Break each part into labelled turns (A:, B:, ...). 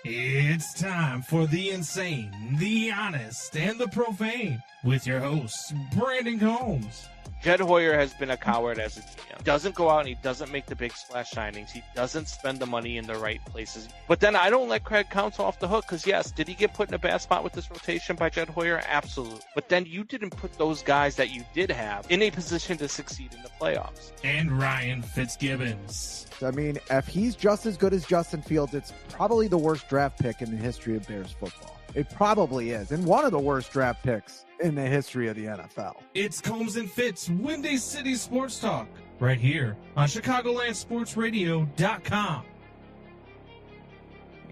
A: It's time for the insane, the honest, and the profane with your host, Brandon Combs.
B: Jed Hoyer has been a coward as a GM. Doesn't go out and he doesn't make the big splash signings. He doesn't spend the money in the right places. But then I don't let Craig Counsell off the hook because, yes, did he get put in a bad spot with this rotation by Jed Hoyer? Absolutely. But then you didn't put those guys that you did have in a position to succeed in the playoffs.
A: And Ryan Fitzgibbons.
C: I mean, if he's just as good as Justin Fields, it's probably the worst draft pick in the history of Bears football. It probably is. And one of the worst draft picks in the history of the NFL.
A: It's Combs and Fitz, Windy City Sports Talk, right here on ChicagolandSportsRadio.com.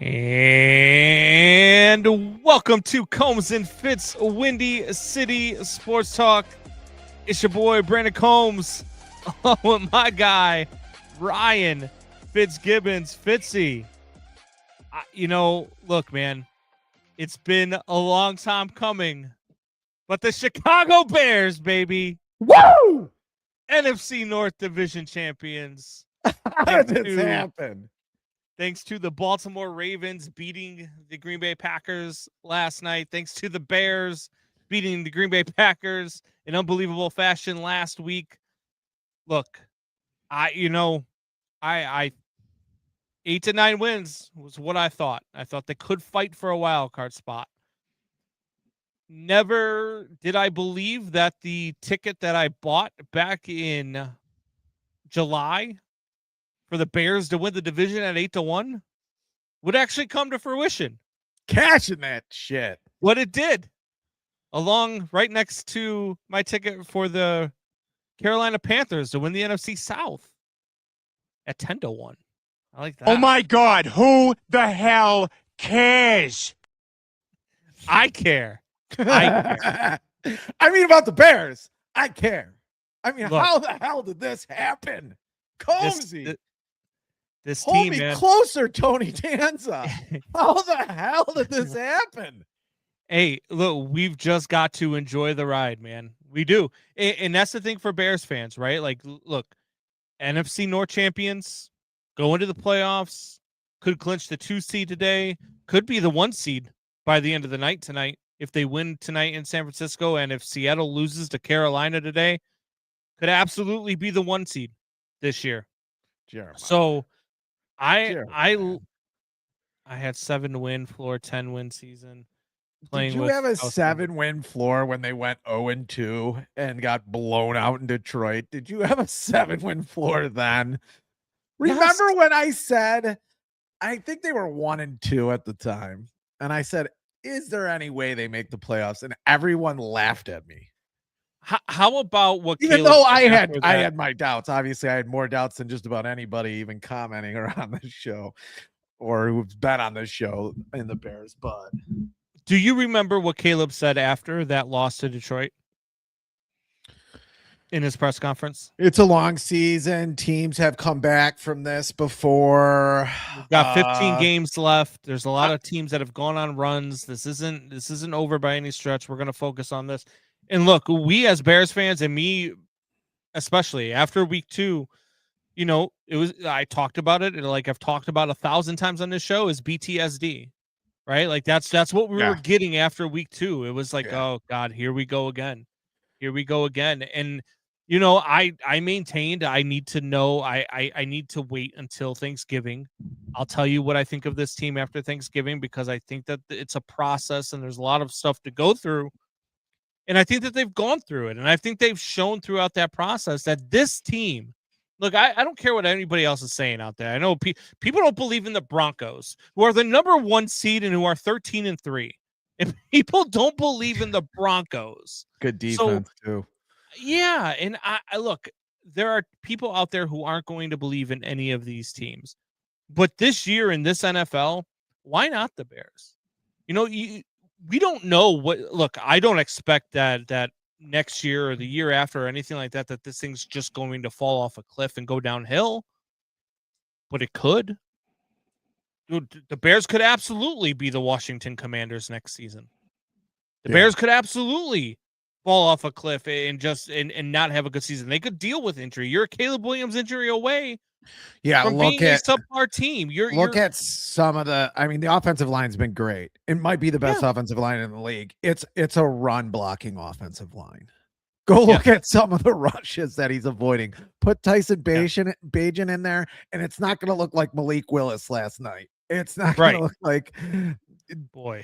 B: And welcome to Combs and Fitz, Windy City Sports Talk. It's your boy, Brandon Combs, with my guy, Ryan Fitzgibbons. Fitzy, look, man, it's been a long time coming, but the Chicago Bears, baby,
C: woo!
B: NFC North Division champions.
C: How did this happen?
B: Thanks to the Baltimore Ravens beating the Green Bay Packers last night. Thanks to the Bears beating the Green Bay Packers in unbelievable fashion last week. Look, I 8 to 9 wins was what I thought. I thought they could fight for a wild card spot. Never did I believe that the ticket that I bought back in July for the Bears to win the division at 8-1 would actually come to fruition.
C: Cashing that shit.
B: What it did. Along right next to my ticket for the Carolina Panthers to win the NFC South at 10-1. I like that.
D: Oh my God, who the hell cares?
B: I care.
C: I mean, about the Bears, I care. I mean,
B: Look,
C: how the hell did this happen? Combsy.
B: This
C: Hold
B: team,
C: me
B: man.
C: closer, Tony Danza. How the hell did this happen?
B: Hey, look, we've just got to enjoy the ride, man. We do. And that's the thing for Bears fans, right? Like, look, NFC North champions go into the playoffs, could clinch the 2 seed today, could be the 1 seed by the end of the night tonight if they win tonight in San Francisco, and if Seattle loses to Carolina today, could absolutely be the 1 seed this year.
C: Jeremiah.
B: So I had 7-win floor, 10-win season.
C: Did you have a 7-win floor when they went 0-2 and got blown out in Detroit? Did you have a 7-win floor then? Remember when I said, I think they were 1-2 at the time, and I said, is there any way they make the playoffs? And everyone laughed at me.
B: How about what?
C: Even
B: Caleb
C: though I had my doubts. Obviously, I had more doubts than just about anybody even commenting or on this show or who's been on this show in the Bears. But
B: do you remember what Caleb said after that loss to Detroit in his press conference?
C: It's a long season. Teams have come back from this before.
B: We've got 15 games left. There's a lot of teams that have gone on runs. This isn't over by any stretch. We're going to focus on this. And look, we as Bears fans, and me especially, after week 2, I talked about it, and like I've talked about 1,000 times on this show, is BTSD, right? Like that's what we were getting after week 2. It was like, oh God, here we go again. And I maintained I need to know. I need to wait until Thanksgiving. I'll tell you what I think of this team after Thanksgiving, because I think that it's a process and there's a lot of stuff to go through. And I think that they've gone through it. And I think they've shown throughout that process that this team, look, I don't care what anybody else is saying out there. I know people don't believe in the Broncos, who are the number 1 seed and who are 13-3. If people don't believe in the Broncos,
C: good defense too.
B: Yeah. And I look, there are people out there who aren't going to believe in any of these teams. But this year in this NFL, why not the Bears? We don't know what. Look, I don't expect that next year or the year after or anything like that this thing's just going to fall off a cliff and go downhill. But it could. Dude, the Bears could absolutely be the Washington Commanders next season. The Bears could absolutely fall off a cliff and just and not have a good season. They could deal with injury. You're a Caleb Williams injury away from being a subpar team.
C: Look at some of the. I mean, the offensive line's been great. It might be the best offensive line in the league. It's a run blocking offensive line. Go look at some of the rushes that he's avoiding. Put Tyson Bagent in there, and it's not going to look like Malik Willis last night. It's not going to look like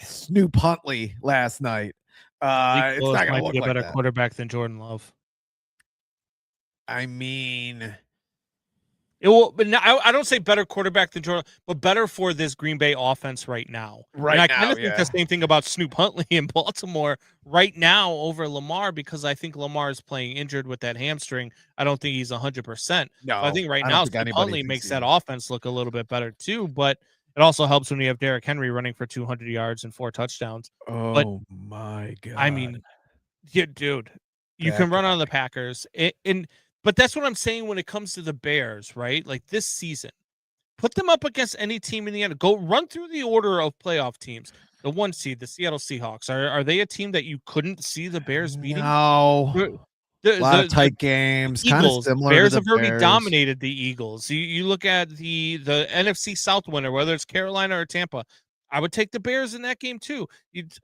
C: Snoop Huntley last night. It's not going to look
B: be a
C: like
B: better
C: that.
B: quarterback than Jordan Love.
C: I mean,
B: it will, but I don't say better quarterback than Jordan, but better for this Green Bay offense right now.
C: Right
B: and I
C: now,
B: kind of think the same thing about Snoop Huntley in Baltimore right now over Lamar, because I think Lamar is playing injured with that hamstring. I don't think he's 100%.
C: No,
B: I think right now Snoop Huntley makes that offense look a little bit better too, but it also helps when you have Derrick Henry running for 200 yards and 4 touchdowns.
C: Oh my God.
B: I mean, dude, you can run on the Packers. But that's what I'm saying when it comes to the Bears, right? Like this season, put them up against any team in the end. Go run through the order of playoff teams. The 1 seed, the Seattle Seahawks. Are they a team that you couldn't see the Bears beating?
C: No. A lot of tight games. Kind of similar.
B: Bears
C: to the
B: have already dominated the Eagles. You look at the NFC South winner, whether it's Carolina or Tampa. I would take the Bears in that game too.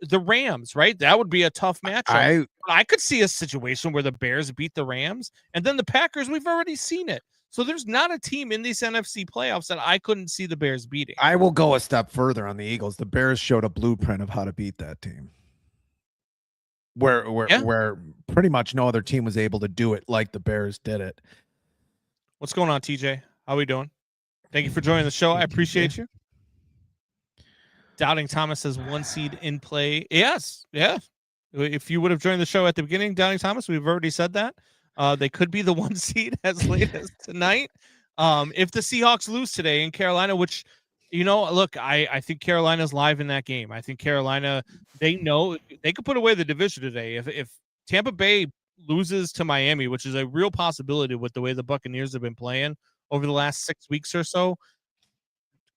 B: The Rams, right? That would be a tough matchup. I could see a situation where the Bears beat the Rams, and then the Packers. We've already seen it. So there's not a team in these NFC playoffs that I couldn't see the Bears beating.
C: I will go a step further on the Eagles. The Bears showed a blueprint of how to beat that team, where pretty much no other team was able to do it like the Bears did it.
B: What's going on, TJ? How we doing? Thank you for joining the show. I appreciate you. Doubting Thomas says 1 seed in play. Yes. Yeah. If you would have joined the show at the beginning, Doubting Thomas, we've already said that. They could be the 1 seed as late as tonight. If the Seahawks lose today in Carolina, which, look, I think Carolina's live in that game. I think Carolina, they know they could put away the division today. If Tampa Bay loses to Miami, which is a real possibility with the way the Buccaneers have been playing over the last 6 weeks or so,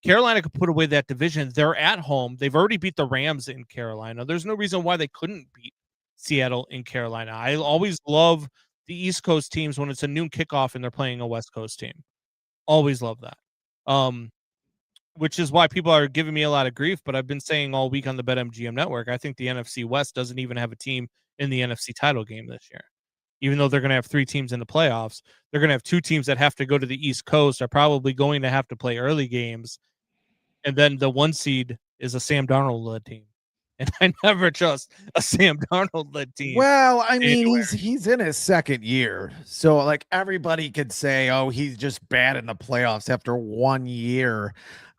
B: Carolina could put away that division. They're at home. They've already beat the Rams in Carolina. There's no reason why they couldn't beat Seattle in Carolina. I always love the East Coast teams when it's a noon kickoff and they're playing a West Coast team. Always love that. Which is why people are giving me a lot of grief, but I've been saying all week on the BetMGM network, I think the NFC West doesn't even have a team in the NFC title game this year. Even though they're going to have 3 teams in the playoffs, they're going to have 2 teams that have to go to the East Coast, are probably going to have to play early games. And then the 1 seed is a Sam Darnold-led team. And I never trust a Sam Darnold-led team.
C: Well, I mean, he's in his 2nd year. So, like, everybody could say, oh, he's just bad in the playoffs after 1 year.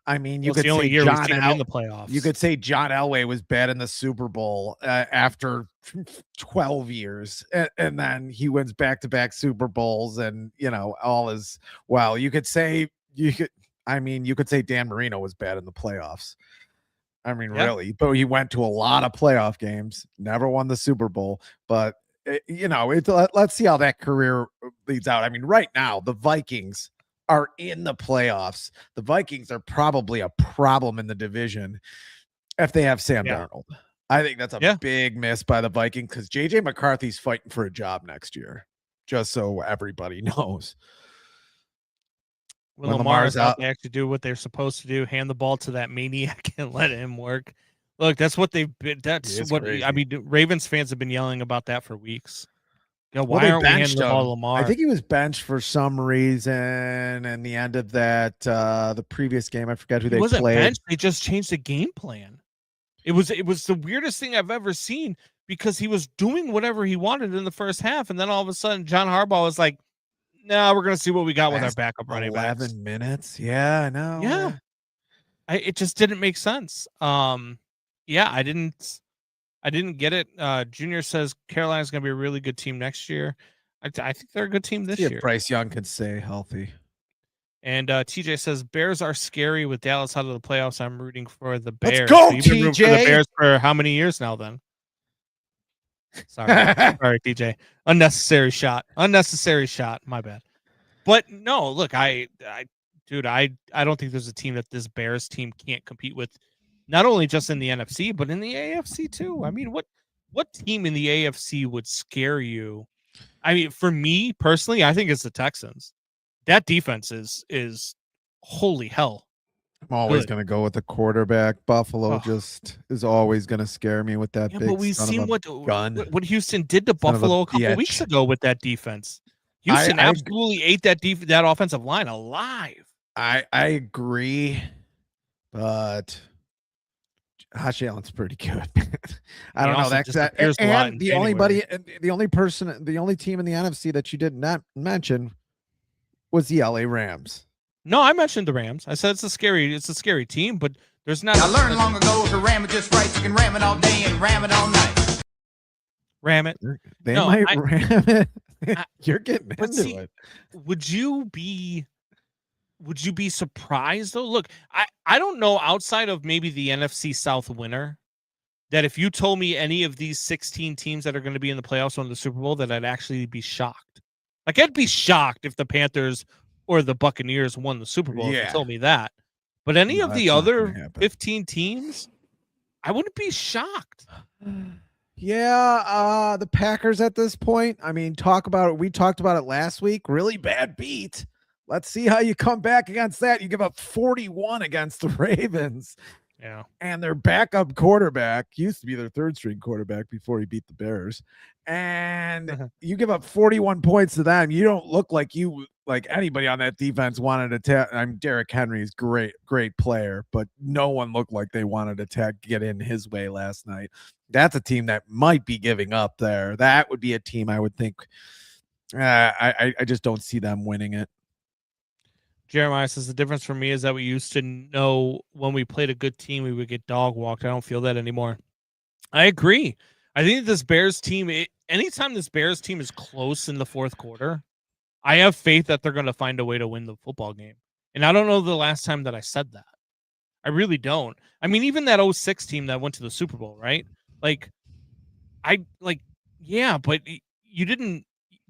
C: I mean, you could say John
B: in the playoffs.
C: You could say John Elway was bad in the Super Bowl after 12 years. And then he wins back-to-back Super Bowls and, all is well. You could say Dan Marino was bad in the playoffs. I mean, really, but he went to a lot of playoff games, never won the Super Bowl, but let's see how that career leads out. I mean, right now the Vikings are in the playoffs. The Vikings are probably a problem in the division if they have Sam Darnold. I think that's a big miss by the Vikings because JJ McCarthy's fighting for a job next year, just so everybody knows.
B: When Lamar's out, they actually do what they're supposed to do: hand the ball to that maniac and let him work. Look, that's what they've been. That's what crazy. I mean. Ravens fans have been yelling about that for weeks. Why aren't we handing the ball to Lamar?
C: I think he was benched for some reason. And the end of that, the previous game, I forgot who they
B: wasn't
C: played.
B: Benched. They just changed the game plan. It was the weirdest thing I've ever seen because he was doing whatever he wanted in the first half, and then all of a sudden, John Harbaugh was like, "No, we're gonna see what we got with our backup running backs."
C: 11 minutes. Yeah, I know.
B: Yeah, it just didn't make sense. I didn't get it. Junior says Carolina's gonna be a really good team next year. I think they're a good team this year.
C: Bryce Young can stay healthy.
B: And TJ says Bears are scary with Dallas out of the playoffs. I'm rooting for the Bears.
C: Let's go,
B: so you've been
C: TJ.
B: rooting for the Bears for how many years now? Then, sorry, TJ. Unnecessary shot. My bad. But no, look, I don't think there's a team that this Bears team can't compete with. Not only just in the NFC, but in the AFC too. I mean, what team in the AFC would scare you? I mean, for me personally, I think it's the Texans. That defense is holy hell.
C: I'm always
B: Good.
C: going to go with the quarterback. Buffalo
B: Oh.
C: just is always going to scare me with that
B: Yeah,
C: big
B: but we've
C: son
B: seen
C: of a gun.
B: what Houston did to
C: Son of a
B: Buffalo a couple weeks
C: bitch.
B: ago with that defense. Houston
C: I
B: absolutely ate that offensive line alive.
C: I agree, but Josh Allen's pretty good. I don't know.
B: also
C: That's that.
B: disappears a lot in
C: And the
B: January.
C: the only team in the NFC that you did not mention was the LA Rams.
B: No, I mentioned the Rams. I said it's a scary team, but there's not.
E: I learned long ago to ram it just right. You can ram it all day and ram it all night.
B: Ram it.
C: They
B: No,
C: might ram it.
B: I-
C: You're getting
B: but
C: into
B: see,
C: it.
B: Would you be surprised though? Look, I don't know, outside of maybe the NFC South winner, that if you told me any of these 16 teams that are going to be in the playoffs or in the Super Bowl, that I'd actually be shocked. Like, I'd be shocked if the Panthers or the Buccaneers won the Super Bowl if you told me that. But any
C: No,
B: of the
C: that's not gonna
B: other
C: happen.
B: 15 teams, I wouldn't be shocked.
C: Yeah, the Packers at this point. I mean, we talked about it last week. Really bad beat. Let's see how you come back against that. You give up 41 against the Ravens.
B: Yeah.
C: And their backup quarterback used to be their third string quarterback before he beat the Bears. And you give up 41 points to them. You don't look like anybody on that defense wanted to I'm Derrick Henry's great player, but no one looked like they wanted to get in his way last night. That's a team that might be giving up there. That would be a team I would think. I just don't see them winning it.
B: Jeremiah says the difference for me is that we used to know when we played a good team, we would get dog walked. I don't feel that anymore. I agree. I think this Bears team, anytime this Bears team is close in the fourth quarter, I have faith that they're going to find a way to win the football game. And I don't know the last time that I said that. I really don't. I mean, even that 06 team that went to the Super Bowl, right? Yeah, but you didn't,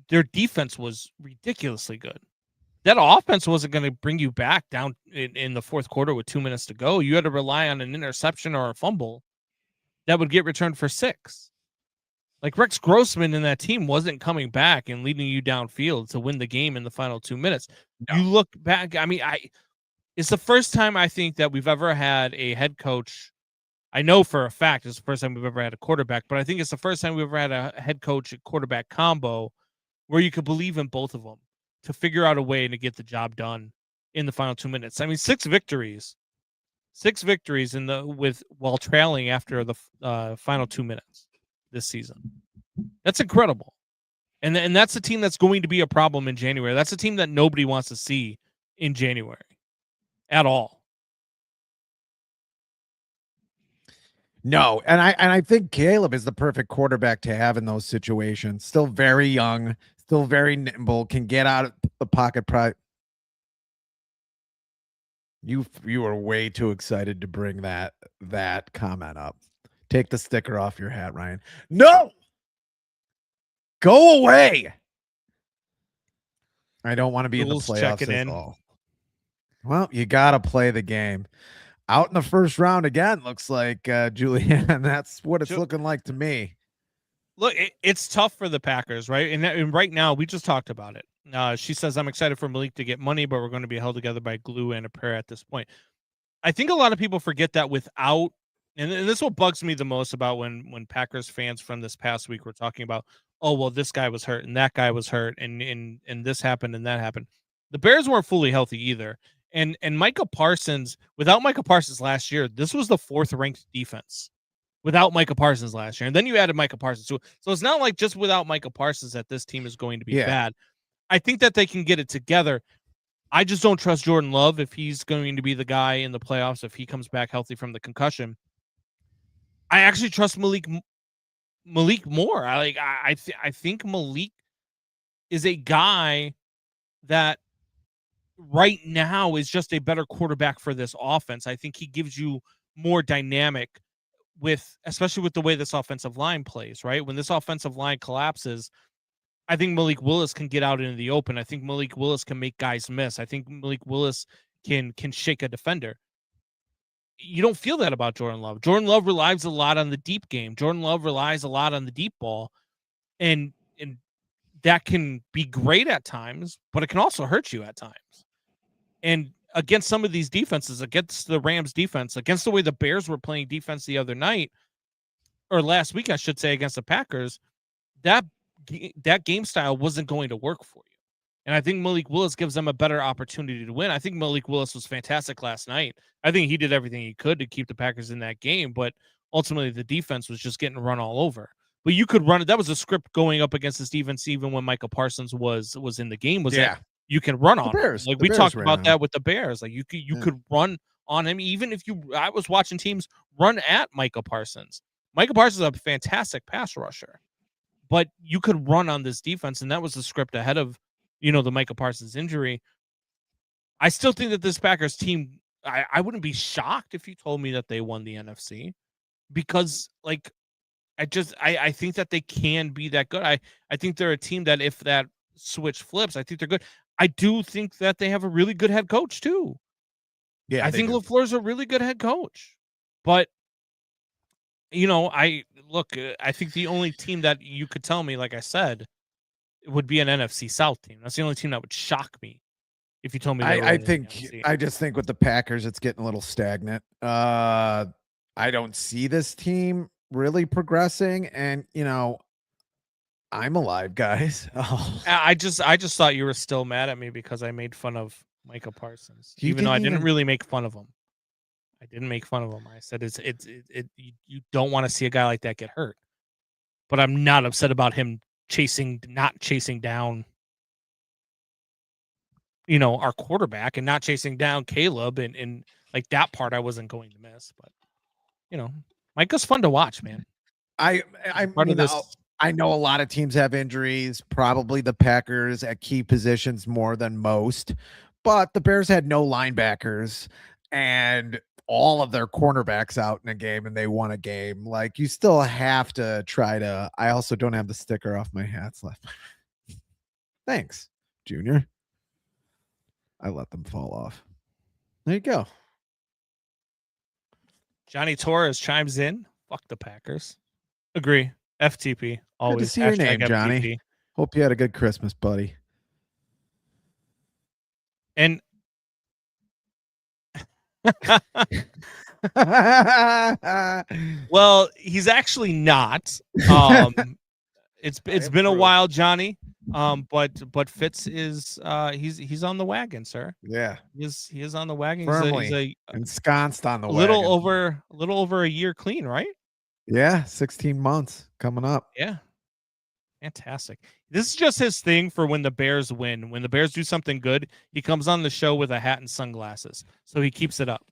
B: their defense was ridiculously good. That offense wasn't going to bring you back down in the fourth quarter with 2 minutes to go. You had to rely on an interception or a fumble that would get returned for 6. Like, Rex Grossman in that team wasn't coming back and leading you downfield to win the game in the final 2 minutes. No. You look back, I mean, it's the first time I think that we've ever had a head coach. I know for a fact it's the first time we've ever had a quarterback, but I think it's the first time we've ever had a head coach and quarterback combo where you could believe in both of them to figure out a way to get the job done in the final 2 minutes. I mean, 6 victories while trailing after the final 2 minutes this season. That's incredible. And that's a team that's going to be a problem in January. That's a team that nobody wants to see in January at all.
C: No, and I think Caleb is the perfect quarterback to have in those situations. Still very young, still very nimble, can get out of the pocket. You are way too excited to bring that comment up. Take the sticker off your hat, Ryan. No, go away. I don't want to be in the playoffs at all. Well, you got to play the game. Out in the first round again, looks like, Julianne. That's what it's looking like to me.
B: Look, it's tough for the Packers, right? And right now, we just talked about it. She says, I'm excited for Malik to get money, but we're going to be held together by glue and a prayer at this point. I think a lot of people forget that without, and this is what bugs me the most about when Packers fans from this past week were talking about, oh, well, this guy was hurt and that guy was hurt and this happened and that happened. The Bears weren't fully healthy either. And Micah Parsons, without Micah Parsons last year, this was the 4th ranked defense without Micah Parsons last year. And then you added Micah Parsons to it. So it's not like just without Micah Parsons that this team is going to be bad. I think that they can get it together. I just don't trust Jordan Love if he's going to be the guy in the playoffs, if he comes back healthy from the concussion. I actually trust Malik more. I think Malik is a guy that right now is just a better quarterback for this offense. I think he gives you more dynamic especially with the way this offensive line plays, right? When this offensive line collapses, I think Malik Willis can get out into the open. I think Malik Willis can make guys miss. I think Malik Willis can shake a defender. you don't feel that about Jordan Love. Jordan Love relies a lot on the deep game. Jordan Love relies a lot on the deep ball, and that can be great at times, but it can also hurt you at times. And against some of these defenses, against the Rams defense, against the way the Bears were playing defense the other night, or last week, I should say, against the Packers, that game style wasn't going to work for you. And I think Malik Willis gives them a better opportunity to win. I think Malik Willis was fantastic last night. I think he did everything he could to keep the Packers in that game, but ultimately the defense was just getting run all over. But you could run it. That was a script going up against this defense, even when Micah Parsons was in the game. That you can run on
C: Bears.
B: Like we talked about that with the Bears. Like you could run on him, even if I was watching teams run at Micah Parsons. Micah Parsons is a fantastic pass rusher, but you could run on this defense, and that was the script ahead of the Micah Parsons injury. I still think that this Packers team, I wouldn't be shocked if you told me that they won the NFC, because I think that they can be that good. I think they're a team that if that switch flips, I think they're good. I do think that they have a really good head coach too. Yeah, I think LaFleur's a really good head coach, but I think the only team that you could tell me, like I said, would be an NFC South team. That's the only team that would shock me if you told me.
C: I just think with the Packers, it's getting a little stagnant. I don't see this team really progressing, and I'm alive, guys.
B: I just thought you were still mad at me because I made fun of Micah Parsons, even though I didn't really make fun of him. I didn't make fun of him. I said you don't want to see a guy like that get hurt. But I'm not upset about him not chasing down our quarterback and not chasing down Caleb, and like that part I wasn't going to miss. But Micah's fun to watch, man.
C: I know a lot of teams have injuries, probably the Packers at key positions more than most, but the Bears had no linebackers and all of their cornerbacks out in a game, and they won a game. Like, you still have to try to. I also don't have the sticker off my hats left. Thanks, Junior. I let them fall off. There you go.
B: Johnny Torres chimes in. Fuck the Packers. Agree. FTP. Always.
C: Good to see your name, Johnny. FTP. Hope you had a good Christmas, buddy.
B: And well, he's actually not. It's been a while, Johnny. But Fitz is he's on the wagon, sir.
C: Yeah,
B: he is on the wagon.
C: Firmly
B: he's
C: ensconced on the wagon.
B: A little over a year clean, right?
C: Yeah, 16 months coming up.
B: Yeah, fantastic. This is just his thing for when the Bears win. When the Bears do something good, he comes on the show with a hat and sunglasses, so he keeps it up.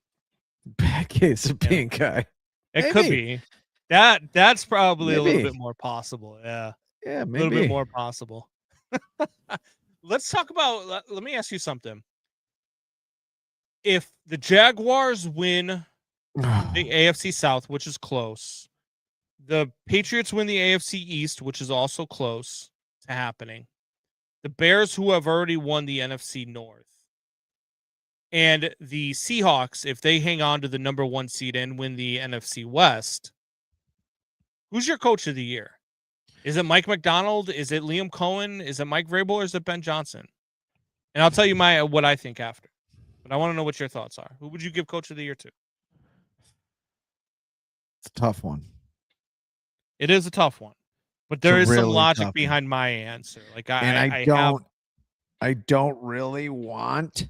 C: Bad case of pink eye.
B: It could be. That's probably a little bit more possible. Yeah.
C: Yeah, maybe.
B: A little bit more possible. Let's talk about. Let me ask you something. If the Jaguars win the AFC South, which is close, the Patriots win the AFC East, which is also close to happening, the Bears, who have already won the NFC North, and the Seahawks, if they hang on to the number 1 seed and win the NFC West, who's your coach of the year? Is it Mike McDonald? Is it Liam Cohen? Is it Mike Vrabel? Or is it Ben Johnson? And I'll tell you what I think after. But I want to know what your thoughts are. Who would you give coach of the year to?
C: It's a tough one.
B: It is a tough one. But there is really some logic behind my answer. Like I
C: don't really want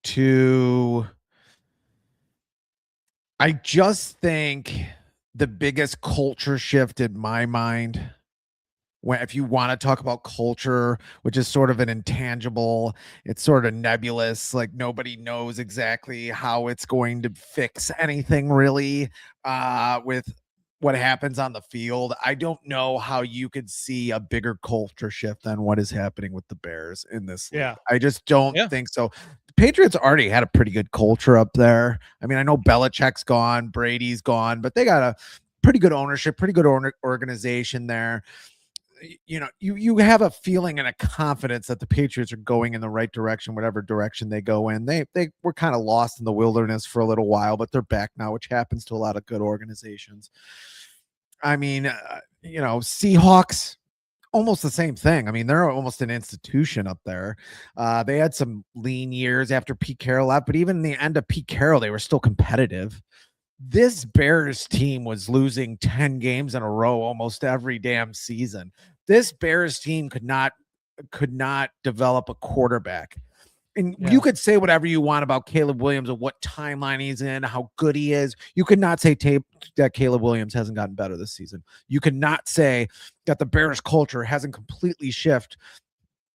C: to. I just think the biggest culture shift in my mind, if you want to talk about culture, which is sort of an intangible, it's sort of nebulous, like nobody knows exactly how it's going to fix anything really with what happens on the field. I don't know how you could see a bigger culture shift than what is happening with the Bears in this league.
B: Yeah.
C: I just don't think so. The Patriots already had a pretty good culture up there. I mean, I know Belichick's gone, Brady's gone, but they got a pretty good ownership, pretty good organization there. you have a feeling and a confidence that the Patriots are going in the right direction, whatever direction they go in. They were kind of lost in the wilderness for a little while, but they're back now, which happens to a lot of good organizations. I mean, Seahawks, almost the same thing. I mean, they're almost an institution up there. They had some lean years after Pete Carroll left, but even in the end of Pete Carroll, they were still competitive. This Bears team was losing 10 games in a row almost every damn season. This Bears team could not develop a quarterback. And you could say whatever you want about Caleb Williams and what timeline he's in, how good he is. You could not say that Caleb Williams hasn't gotten better this season. You could not say that the Bears culture hasn't completely shifted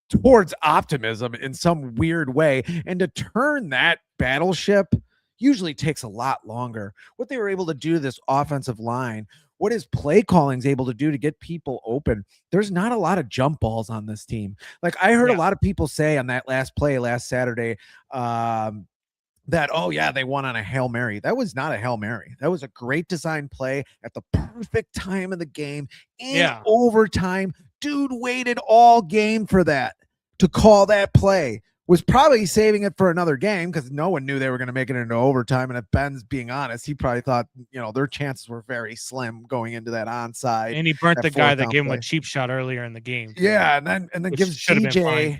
C: towards optimism in some weird way. And to turn that battleship usually takes a lot longer. What they were able to do to this offensive line, what his play calling is able to do to get people open. There's not a lot of jump balls on this team. Like I heard a lot of people say on that last play last Saturday, that, oh yeah, they won on a Hail Mary. That was not a Hail Mary. That was a great design play at the perfect time of the game in overtime. Dude waited all game for that to call that play. Was probably saving it for another game because no one knew they were going to make it into overtime. And if Ben's being honest, he probably thought, their chances were very slim going into that onside.
B: And he burnt the guy that gave him a cheap shot earlier in the game.
C: Yeah, and then gives DJ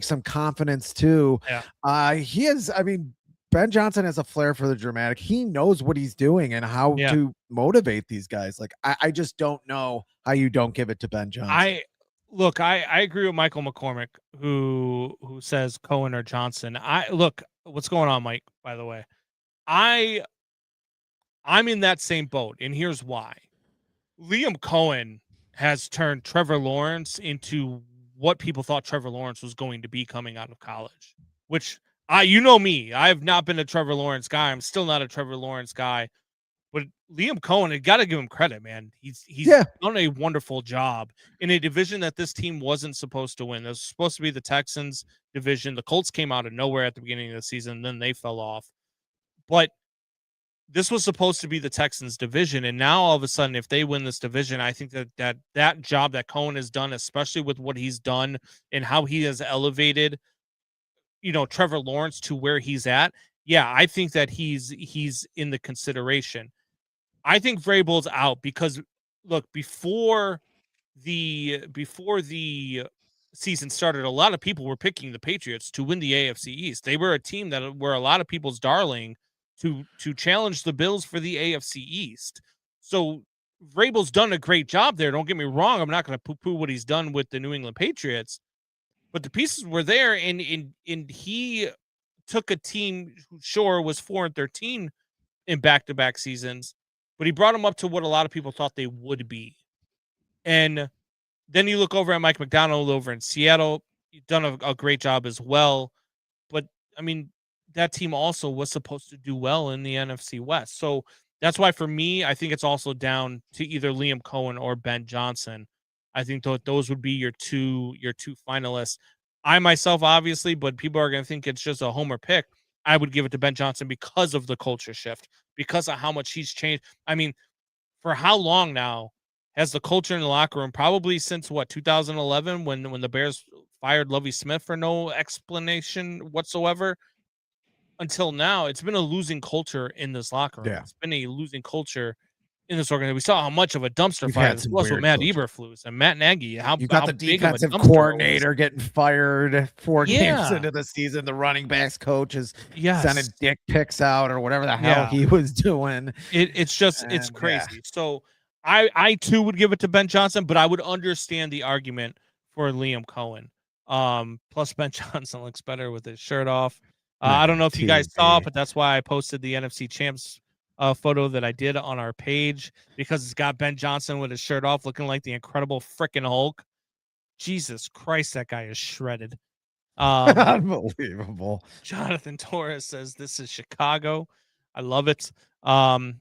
C: some confidence too. Yeah. He is, Ben Johnson has a flair for the dramatic. He knows what he's doing and how to motivate these guys. Like I just don't know how you don't give it to Ben Johnson.
B: Look, I agree with Michael McCormick, who says Cohen or Johnson. What's going on, Mike, by the way? I'm in that same boat, and here's why. Liam Cohen has turned Trevor Lawrence into what people thought Trevor Lawrence was going to be coming out of college, which you know me. I have not been a Trevor Lawrence guy. I'm still not a Trevor Lawrence guy. But Liam Cohen, I got to give him credit, man. He's done a wonderful job in a division that this team wasn't supposed to win. It was supposed to be the Texans division. The Colts came out of nowhere at the beginning of the season, and then they fell off. But this was supposed to be the Texans division, and now all of a sudden, if they win this division, I think that job that Cohen has done, especially with what he's done and how he has elevated, Trevor Lawrence to where he's at. Yeah, I think that he's in the consideration. I think Vrabel's out because, look, before the season started, a lot of people were picking the Patriots to win the AFC East. They were a team that were a lot of people's darling to challenge the Bills for the AFC East. So Vrabel's done a great job there. Don't get me wrong. I'm not going to poo-poo what he's done with the New England Patriots, but the pieces were there, and he took a team who sure was 4-13 in back-to-back seasons, but he brought them up to what a lot of people thought they would be. And then you look over at Mike McDonald over in Seattle. He's done a great job as well. But, that team also was supposed to do well in the NFC West. So that's why, for me, I think it's also down to either Liam Cohen or Ben Johnson. I think those would be your two finalists. I myself, obviously, but people are going to think it's just a homer pick. I would give it to Ben Johnson because of the culture shift, because of how much he's changed. For how long now has the culture in the locker room? Probably since 2011, when the Bears fired Lovie Smith for no explanation whatsoever. Until now, it's been a losing culture in this locker room. Yeah. It's been a losing culture in this organization. We saw how much of a dumpster fire this was with Matt Eberflus and Matt Nagy.
C: You got the defensive coordinator getting fired 4 games into the season. The running backs coach is sending dick pics out or whatever the hell he was doing.
B: It's crazy. Yeah. So I too would give it to Ben Johnson, but I would understand the argument for Liam Cohen. Plus Ben Johnson looks better with his shirt off. I don't know if you guys saw, but that's why I posted the NFC Champs photo that I did on our page, because it's got Ben Johnson with his shirt off looking like the Incredible freaking Hulk. Jesus Christ, that guy is shredded.
C: Unbelievable.
B: Jonathan Torres says this is Chicago. I love it. And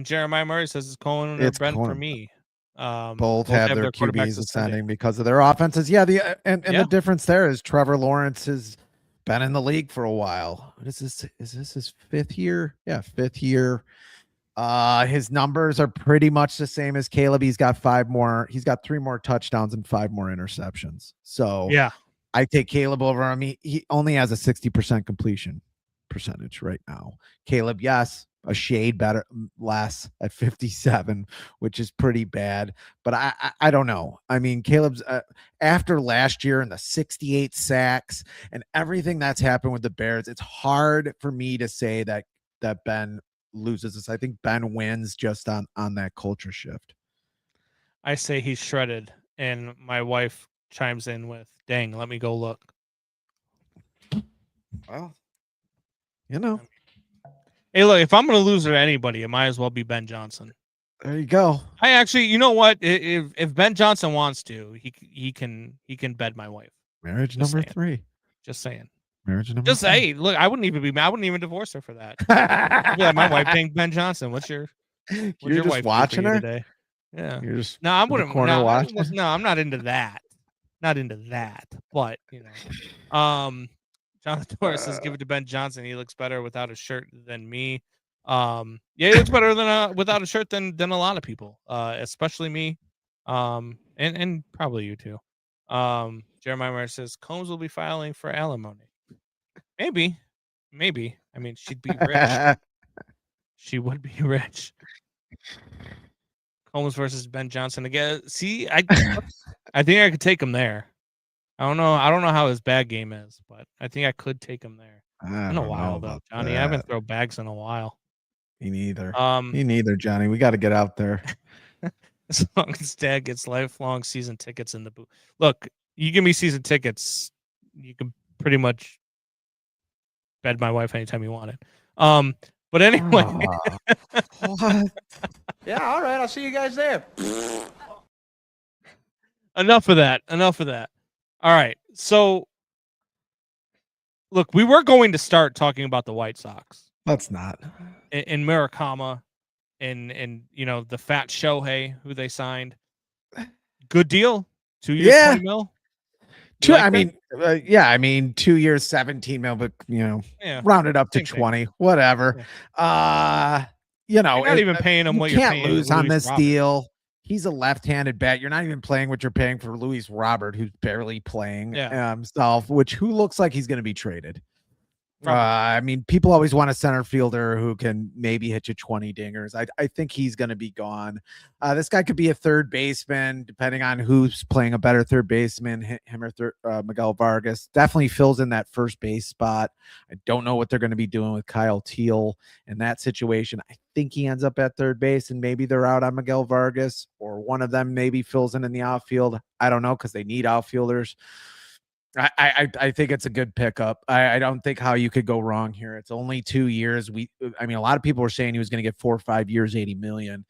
B: Jeremiah Murray says it's Cohen or Brent for me.
C: Both have their QBs ascending because of their offenses. Yeah, the difference there is Trevor Lawrence has been in the league for a while. Is this his 5th year? Yeah, 5th year. His numbers are pretty much the same as Caleb. He's got 3 more touchdowns and 5 more interceptions. So
B: Yeah.
C: I take Caleb over him. He only has a 60% completion percentage right now. Caleb, yes, a shade better, less at 57, which is pretty bad. But I don't know. I mean, Caleb's after last year and the 68 sacks and everything that's happened with the Bears, it's hard for me to say that Ben loses this. I think Ben wins just on that culture shift.
B: I say he's shredded, and my wife chimes in with, "Dang, let me go look."
C: Well, you know,
B: hey, look, if I'm going to lose to anybody, it might as well be Ben Johnson.
C: There you go.
B: I actually, you know what? If Ben Johnson wants to, he can bed my wife.
C: Marriage
B: Just
C: number
B: saying.
C: 3.
B: Just saying.
C: Marriage number
B: Just
C: 3.
B: hey, look, I wouldn't even divorce her for that. I'd be like, my wife being Ben Johnson. What's your
C: You're just
B: wife
C: watching her
B: today? Yeah.
C: You're just
B: No, I
C: in the
B: wouldn't.
C: corner
B: No,
C: watching.
B: no, I'm not into that. Not into that. But Jonathan Torres says, "Give it to Ben Johnson. He looks better without a shirt than me." Yeah, he looks better than without a shirt than a lot of people, especially me, and probably you too. Jeremiah Meyer says Combs will be filing for alimony. Maybe. I mean, she'd be rich. She would be rich. Combs versus Ben Johnson again. See, I think I could take him there. I don't know how his bag game is, but I think I could take him there. In a while though, Johnny. I haven't thrown bags in a while.
C: Me neither. Me neither, Johnny. We got to get out there.
B: As long as Dad gets lifelong season tickets in the booth. Look, you give me season tickets, you can pretty much bed my wife anytime you want it. But anyway.
C: What?
E: Yeah, all right. I'll see you guys there.
B: Enough of that. All right. So, look, we were going to start talking about the White Sox.
C: Let's not.
B: In Murakami and the fat Shohei who they signed. Good deal. 2 years,
C: Yeah.
B: 20 mil.
C: I mean, 2 years, 17 mil, but round it up to 20, whatever.
B: Yeah. You're not even paying him what you're paying.
C: You can't lose on this
B: Robert.
C: deal. He's a left-handed bat. You're not even playing what you're paying for Luis Robert, who's barely playing himself, who looks like he's going to be traded. I mean, people always want a center fielder who can maybe hit you 20 dingers. I think he's going to be gone. This guy could be a third baseman, depending on who's playing a better third baseman, him or Miguel Vargas. Definitely fills in that first base spot. I don't know what they're going to be doing with Kyle Teal in that situation. I think he ends up at third base, and maybe they're out on Miguel Vargas, or one of them maybe fills in the outfield. I don't know, because they need outfielders. I think it's a good pickup. I don't think how you could go wrong here. It's only 2 years. I mean, a lot of people were saying he was going to get 4 or 5 years, 80 million.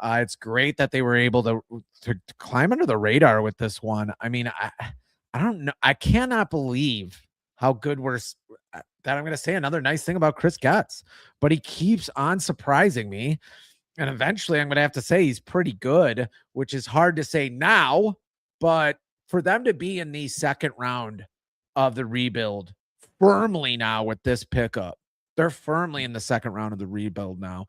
C: It's great that they were able to climb under the radar with this one. I mean, I don't know. I cannot believe how good that I'm going to say another nice thing about Chris Getz, but he keeps on surprising me. And eventually I'm going to have to say he's pretty good, which is hard to say now, but for them to be in the second round of the rebuild firmly now with this pickup, they're firmly in the second round of the rebuild now.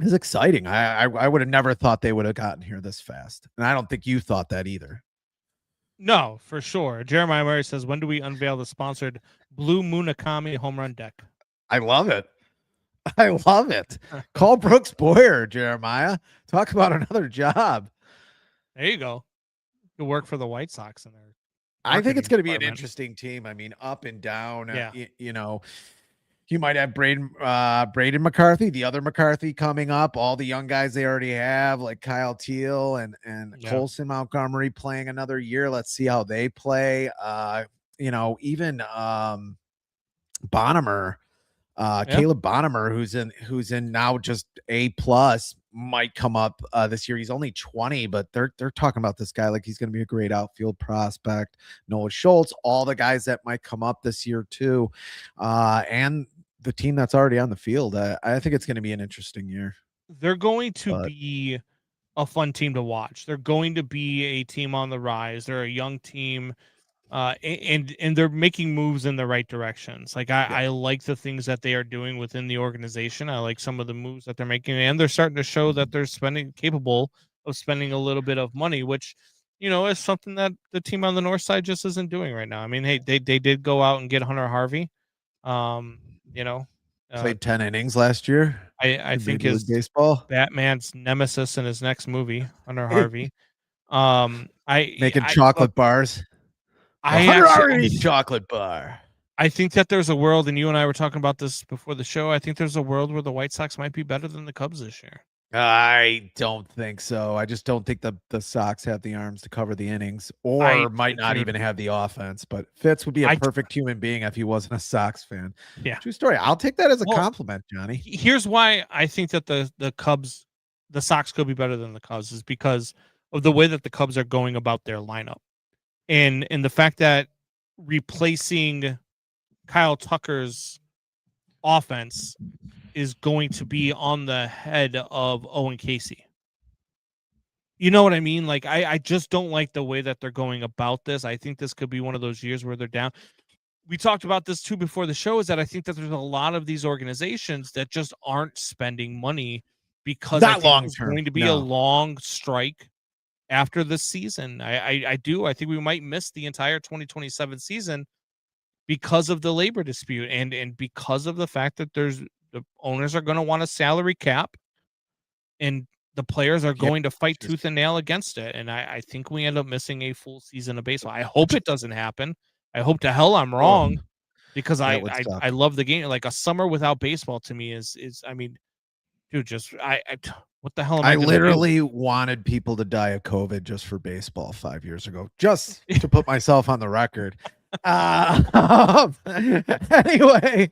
C: It's exciting. I would have never thought they would have gotten here this fast. And I don't think you thought that either.
B: No, for sure. Jeremiah Murray says, when do we unveil the sponsored Blue Murakami home run deck?
C: I love it. Call Brooks Boyer, Jeremiah. Talk about another job.
B: There you go. You work for the White Sox in there.
C: I think it's going to be an interesting team. I mean, up and down.
B: Yeah.
C: You might have Braden McCarthy, the other McCarthy coming up. All the young guys they already have, like Kyle Teal and Colson Montgomery playing another year. Let's see how they play. Even Bonnemer, Caleb Bonnemer, who's in now just A+ might come up this year. He's only 20, but they're talking about this guy like he's going to be a great outfield prospect. Noah Schultz, all the guys that might come up this year too, and the team that's already on the field. I think it's going to be an interesting year.
B: They're going to be a fun team to watch. They're going to be a team on the rise. They're a young team. And they're making moves in the right directions. Like I like the things that they are doing within the organization. I like some of the moves that they're making, and they're starting to show that they're capable of spending a little bit of money, which is something that the team on the north side just isn't doing right now. I mean, hey, they did go out and get Hunter Harvey.
C: Played 10 innings last year.
B: I think
C: Major League
B: his
C: Baseball.
B: Batman's nemesis in his next movie, Hunter Harvey.
C: Making chocolate bars. Chocolate bar.
B: I think that there's a world, and you and I were talking about this before the show. I think there's a world where the White Sox might be better than the Cubs this year.
C: I don't think so. I just don't think the Sox have the arms to cover the innings, or might not even have the offense. But Fitz would be a perfect human being if he wasn't a Sox fan.
B: Yeah,
C: true story. I'll take that as a compliment, Johnny.
B: Here's why I think that the Sox could be better than the Cubs is because of the way that the Cubs are going about their lineup, and the fact that replacing Kyle Tucker's offense is going to be on the head of Owen Casey. You know what I mean? Like, I just don't like the way that they're going about this. I think this could be one of those years where they're down. We talked about this too before the show, is that I think that there's a lot of these organizations that just aren't spending money because
C: not long term.
B: Going to be a long strike after the season. I do. I think we might miss the entire 2027 season because of the labor dispute and because of the fact that the owners are going to want a salary cap and the players are going to fight tooth and nail against it. And I think we end up missing a full season of baseball. I hope it doesn't happen. I hope to hell I'm wrong because I love the game. Like a summer without baseball to me is I mean, dude, what the hell am I
C: literally wanted people to die of COVID just for baseball 5 years ago, just to put myself on the record. Anyway,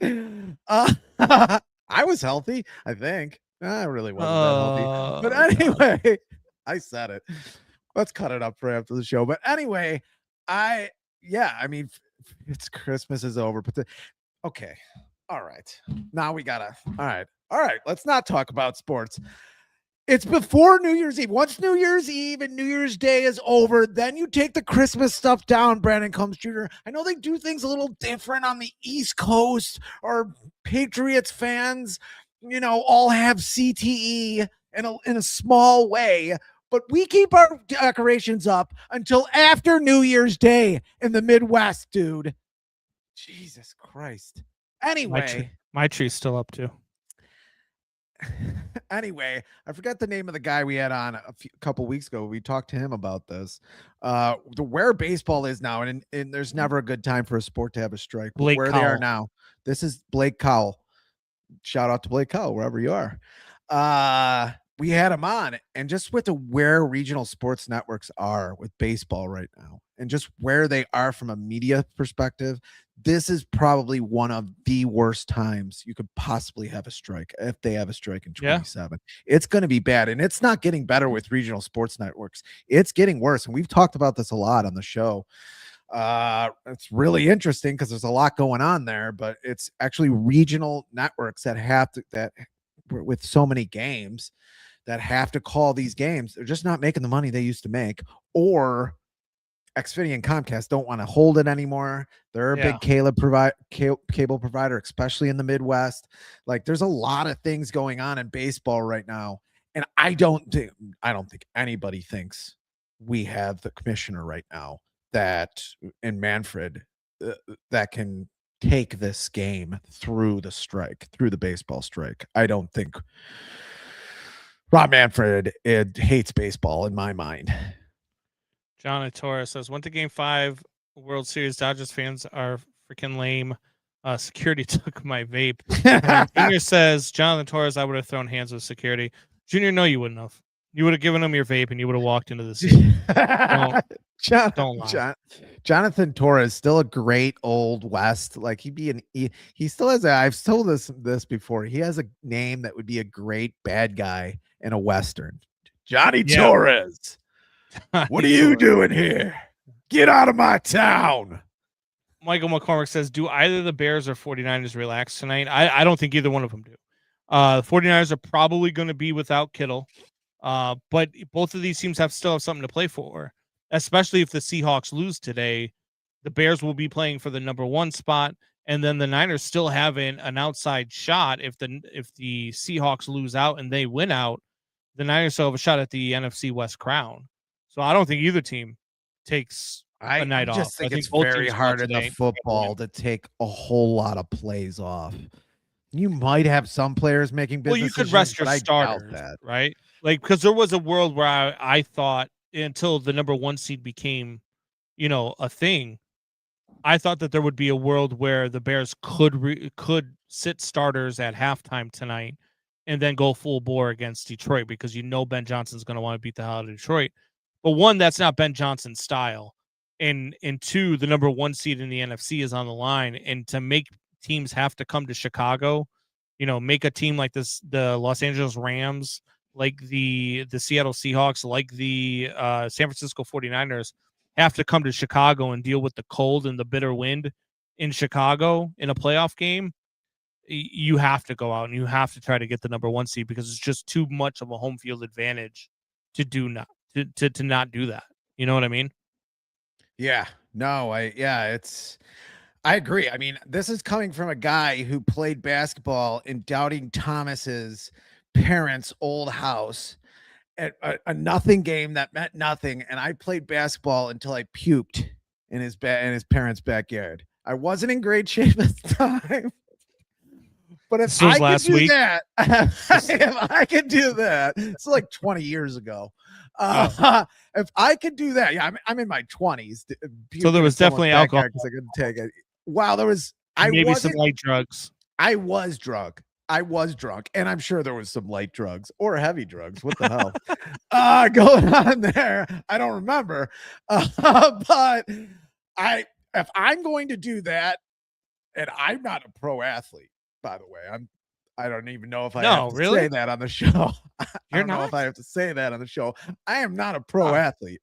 C: I was healthy, I think. I really wasn't that healthy. But anyway, I said it. Let's cut it up for after the show. But anyway, I mean, it's Christmas is over, but okay. All right. Now we gotta all right. Let's not talk about sports. It's before New Year's Eve. Once New Year's Eve and New Year's Day is over, then you take the Christmas stuff down, Brandon Combs Jr. I know they do things a little different on the East Coast, or Patriots fans, all have CTE in a small way, but we keep our decorations up until after New Year's Day in the Midwest, dude. Jesus Christ. Anyway.
B: My tree's still up too.
C: Anyway, I forgot the name of the guy we had on a couple weeks ago. We talked to him about this. Where baseball is now, and there's never a good time for a sport to have a strike. Where Cowell. They are now. This is Blake Cowell. Shout out to Blake Cowell, wherever you are. We had him on, and just with where regional sports networks are with baseball right now, and just where they are from a media perspective, this is probably one of the worst times you could possibly have a strike, if they have a strike in 27. It's going to be bad, and it's not getting better with regional sports networks. It's getting worse, and we've talked about this a lot on the show. It's really interesting because there's a lot going on there, but it's actually regional networks that with so many games that have to call these games. They're just not making the money they used to make, or Xfinity and Comcast don't want to hold it anymore. They're a big cable provider, especially in the Midwest. Like, there's a lot of things going on in baseball right now, and I don't think anybody thinks we have the commissioner right now in Manfred that can take this game through the baseball strike. I don't think Rob Manfred hates baseball in my mind.
B: John Torres says, went to Game 5 World Series. Dodgers fans are freaking lame. Security took my vape. Junior says, Jonathan Torres, I would have thrown hands with security. Junior, no, you wouldn't have. You would have given him your vape and you would have walked into the scene. Don't lie.
C: Jonathan Torres, still a great old West. Like, he still has I've told this before. He has a name that would be a great bad guy in a Western. Johnny Torres. What are you doing here? Get out of my town.
B: Michael McCormick says, do either the Bears or 49ers relax tonight? I don't think either one of them do. The 49ers are probably going to be without Kittle. But both of these teams still have something to play for, especially if the Seahawks lose today. The Bears will be playing for the number 1 spot, and then the Niners still have an outside shot. If the Seahawks lose out and they win out, the Niners still have a shot at the NFC West crown. So I don't think either team takes a night off.
C: I just think it's
B: both
C: very
B: teams
C: hard
B: go
C: in the
B: today.
C: football to take a whole lot of plays off. You might have some players making business.
B: Well, you could rest your starters, right? Like, because there was a world where I thought until the number 1 seed became, a thing, I thought that there would be a world where the Bears could sit starters at halftime tonight and then go full bore against Detroit, because Ben Johnson's going to want to beat the hell out of Detroit. But 1, that's not Ben Johnson's style. And 2, the number 1 seed in the NFC is on the line. And to make teams have to come to Chicago, make a team like this, the Los Angeles Rams, like the Seattle Seahawks, like the San Francisco 49ers, have to come to Chicago and deal with the cold and the bitter wind in Chicago in a playoff game. You have to go out and you have to try to get the number 1 seed, because it's just too much of a home field advantage to not do that. You know what I mean?
C: Yeah. No, I agree. I mean, this is coming from a guy who played basketball in Doubting Thomas's parents' old house at a nothing game that meant nothing. And I played basketball until I puked in his parents' backyard. I wasn't in great shape at the time. But if I could do that, if I could do that, it's like 20 years ago. If I could do that, yeah, I'm in my 20s.
B: So there was definitely alcohol.
C: Because I couldn't take it. Wow, there was
B: maybe some light drugs.
C: I was drunk, and I'm sure there was some light drugs or heavy drugs. What the hell going on there? I don't remember. But if I'm going to do that, and I'm not a pro athlete, by the way, I don't even know if I have to say that on the show. I don't know if I have to say that on the show. I am not a pro athlete.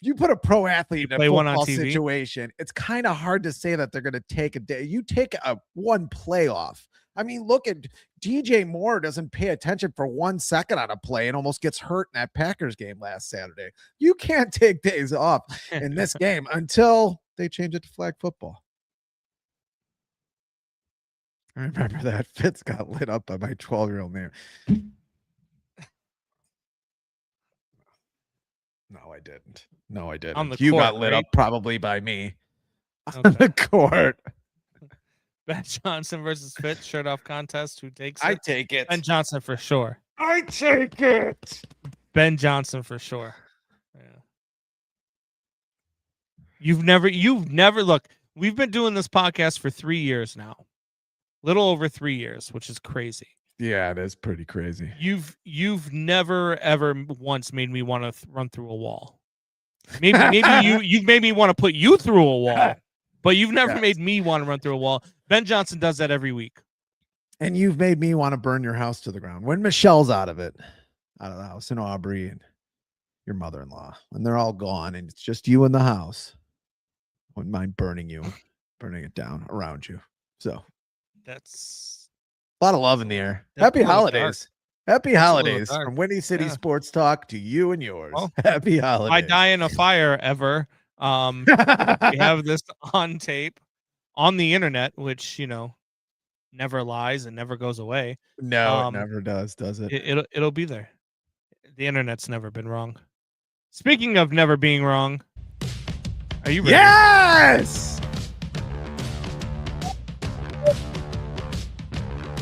C: You put a pro athlete in a football situation, it's kind of hard to say that they're going to take a day. You take one play off. I mean, look at DJ Moore doesn't pay attention for 1 second on a play and almost gets hurt in that Packers game last Saturday. You can't take days off in this game until they change it to flag football. I remember that Fitz got lit up by my 12-year-old name. No, I didn't.
B: On the
C: you
B: court,
C: got lit
B: right?
C: up probably by me on the court.
B: Ben Johnson versus Fitz shirt off contest. Who takes it?
C: I take it.
B: Ben Johnson for sure.
C: I take it.
B: Ben Johnson for sure. Yeah. You've never look. We've been doing this podcast for 3 years now. Little over 3 years, which is crazy.
C: Yeah, it is pretty crazy.
B: You've never ever once made me want to run through a wall. Maybe you've made me want to put you through a wall, but you've never made me want to run through a wall. Ben Johnson does that every week.
C: And you've made me want to burn your house to the ground. When Michelle's out of the house, and Aubrey and your mother-in-law, when they're all gone and it's just you in the house, I wouldn't mind burning it down around you. So
B: that's
C: a lot of love in the air. Happy holidays. Happy holidays from Windy City Sports Talk to you and yours. Well, happy holidays.
B: I die in a fire ever. We have this on tape on the internet, which, never lies and never goes away.
C: No, it never does it?
B: It'll be there. The internet's never been wrong. Speaking of never being wrong, are you ready?
C: Yes!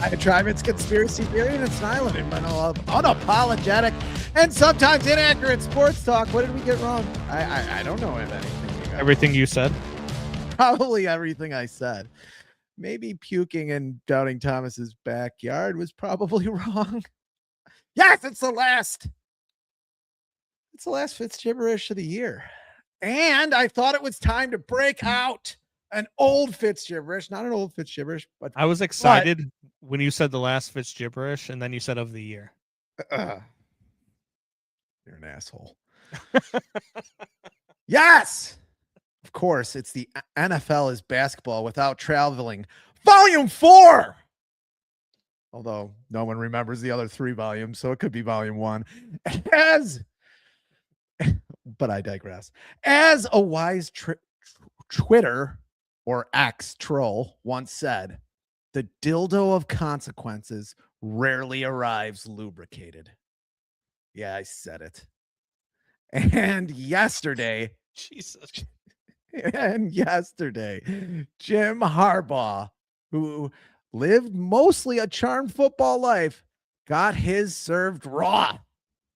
C: I tribe its conspiracy theory and its island in of unapologetic and sometimes inaccurate sports talk. What did we get wrong? I don't know anything.
B: Everything you said.
C: Probably everything I said. Maybe puking in Doubting Thomas's backyard was probably wrong. Yes, it's the last Fitz gibberish of the year. And I thought it was time to break out an old Fitz gibberish, not an old Fitz gibberish, but
B: I was excited when you said the last Fitz gibberish and then you said of the year.
C: You're an asshole. Yes! Of course, it's the NFL is basketball without traveling. Volume 4! Although no one remembers the other 3 volumes, so it could be volume 1. But I digress. As a wise Twitter or X troll once said, "The dildo of consequences rarely arrives lubricated." Yeah, I said it. And yesterday,
B: Jesus.
C: Jim Harbaugh, who lived mostly a charmed football life, got his served raw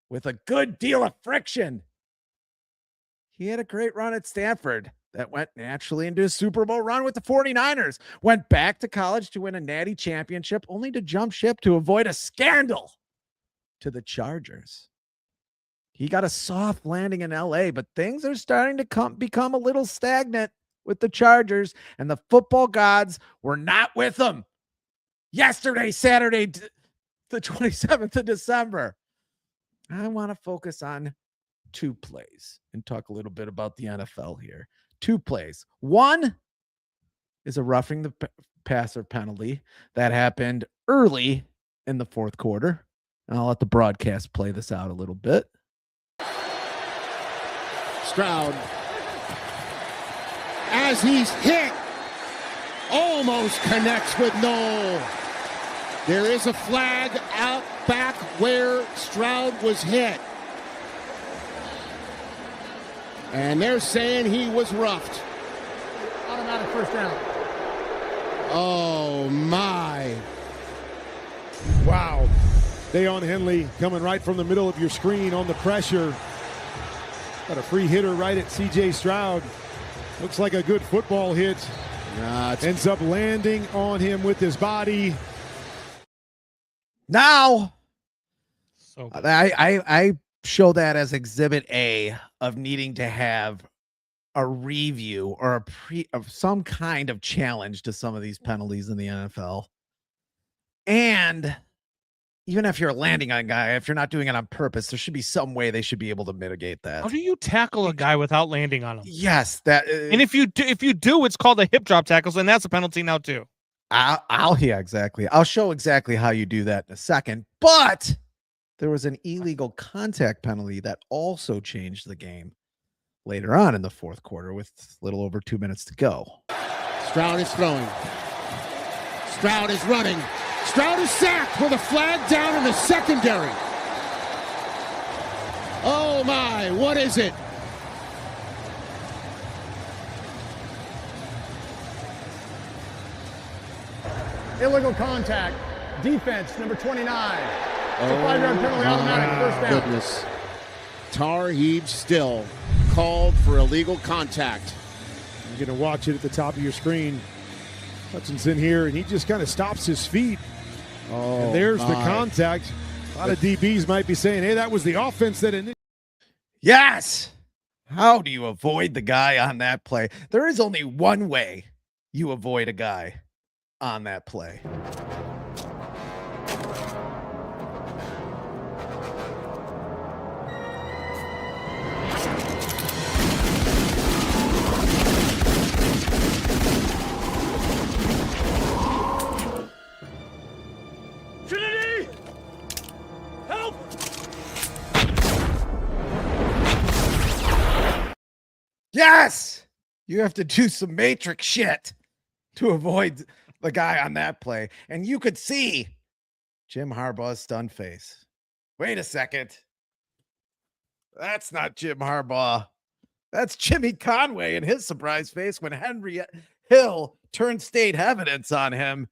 C: with a good deal of friction. He had a great run at Stanford that went naturally into a Super Bowl run with the 49ers, went back to college to win a natty championship, only to jump ship to avoid a scandal to the Chargers. He got a soft landing in LA, but things are starting to become a little stagnant with the Chargers, and the football gods were not with him. Yesterday, Saturday, the 27th of December. I want to focus on 2 plays and talk a little bit about the NFL here. 2 plays. One is a roughing the passer penalty that happened early in the 4th quarter. And I'll let the broadcast play this out a little bit.
F: Stroud, as he's hit, almost connects with Noel. There is a flag out back where Stroud was hit. And they're saying he was roughed.
G: Automatic first down.
F: Oh, my.
H: Wow. Deion Henley coming right from the middle of your screen on the pressure. Got a free hitter right at C.J. Stroud. Looks like a good football hit. Ends up landing on him with his body.
C: Now,
B: So
C: I show that as Exhibit A of needing to have a review or of some kind of challenge to some of these penalties in the NFL. And even if you're landing on a guy, if you're not doing it on purpose, there should be some way they should be able to mitigate that.
B: how do you tackle a guy without landing on him?
C: Yes, that.
B: And if you do, it's called a hip drop tackle, and that's a penalty now too.
C: Yeah, exactly. I'll show exactly how you do that in a second. But there was an illegal contact penalty that also changed the game later on in the 4th quarter with a little over 2 minutes to go.
F: Stroud is throwing. Stroud is running. Stroud is sacked with a flag down in the secondary. Oh my, what is it?
G: Illegal contact. Defense, number 29. It's a 5-yard penalty, automatic first down.
F: Goodness. Tar heaves still. Called for illegal contact.
H: You're going to watch it at the top of your screen. Hutchinson here, and he just kind of stops his feet.
F: Oh,
H: And there's the
F: my.
H: contact. A lot of DBs might be saying, hey, that was the offense that initiated.
C: Yes. How do you avoid the guy on that play? There is only one way you avoid a guy on that play.
A: Trinity! Help!
C: Yes. You have to do some matrix shit to avoid the guy on that play. And you could see Jim Harbaugh's stunned face. Wait a second. That's not Jim Harbaugh. That's Jimmy Conway and his surprise face when Henry Hill turned state evidence on him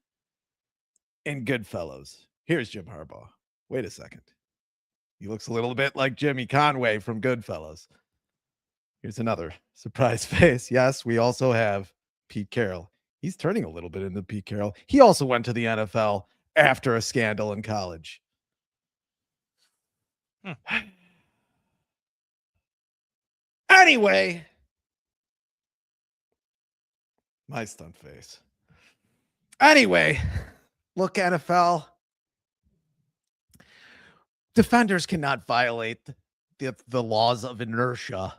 C: in Goodfellas. Here's Jim Harbaugh. Wait a second. He looks a little bit like Jimmy Conway from Goodfellas. Here's another surprise face. Yes, we also have Pete Carroll. He's turning a little bit into Pete Carroll. He also went to the NFL after a scandal in college. Anyway, my stunned face. Anyway, look, NFL. Defenders cannot violate the laws of inertia.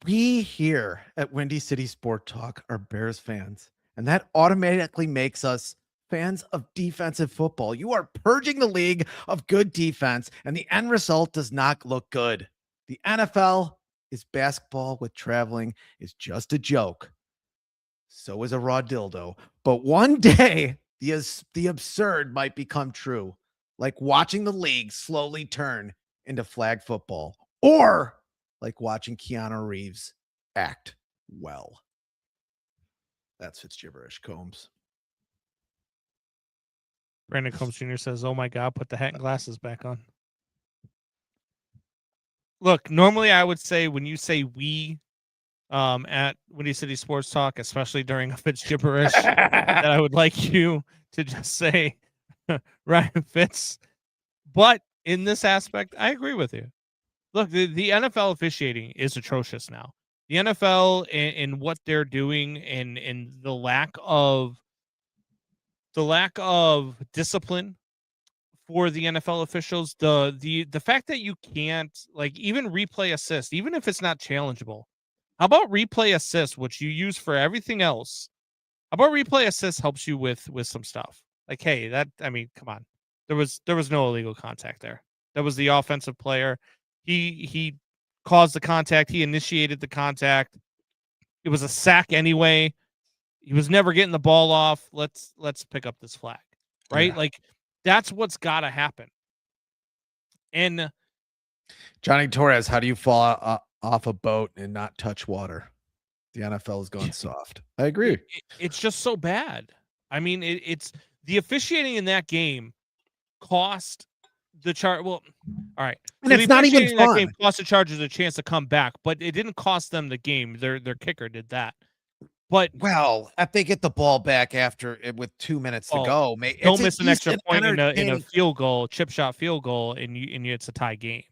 C: We here at Windy City Sport Talk are Bears fans, and that automatically makes us fans of defensive football. You are purging the league of good defense, and the end result does not look good. The NFL is basketball with traveling is just a joke. So is a raw dildo. But one day, the absurd might become true, like watching the league slowly turn into flag football, or like watching Keanu Reeves act well. That's Fitz gibberish, Combs.
B: Brandon Combs Jr. says, "Oh my God, put the hat and glasses back on." Look, normally I would say when you say we at Windy City Sports Talk, especially during a Fitz gibberish, that I would like you to just say Ryan Fitz. But in this aspect, I agree with you. Look, the NFL officiating is atrocious now. The NFL and what they're doing and the lack of discipline for the NFL officials, the fact that you can't like even replay assist, even if it's not challengeable. How about replay assist, which you use for everything else? How about replay assist helps you with some stuff? Like, hey, come on. There was no illegal contact there. That was the offensive player. He caused the contact. He initiated the contact. It was a sack anyway. He was never getting the ball off. Let's pick up this flag, right?
C: Yeah.
B: Like that's what's got to happen. And
C: Johnny Torres, how do you fall off a boat and not touch water? The NFL is going soft. I agree.
B: It's just so bad. I mean, it's the officiating in that game cost the charge. Well, all right,
C: and it's not even fun.
B: That game cost the Chargers a chance to come back, but it didn't cost them the game. Their kicker did that. But
C: if they get the ball back after with 2 minutes to go,
B: don't miss an extra point in a field goal, chip shot field goal, and it's a tie game.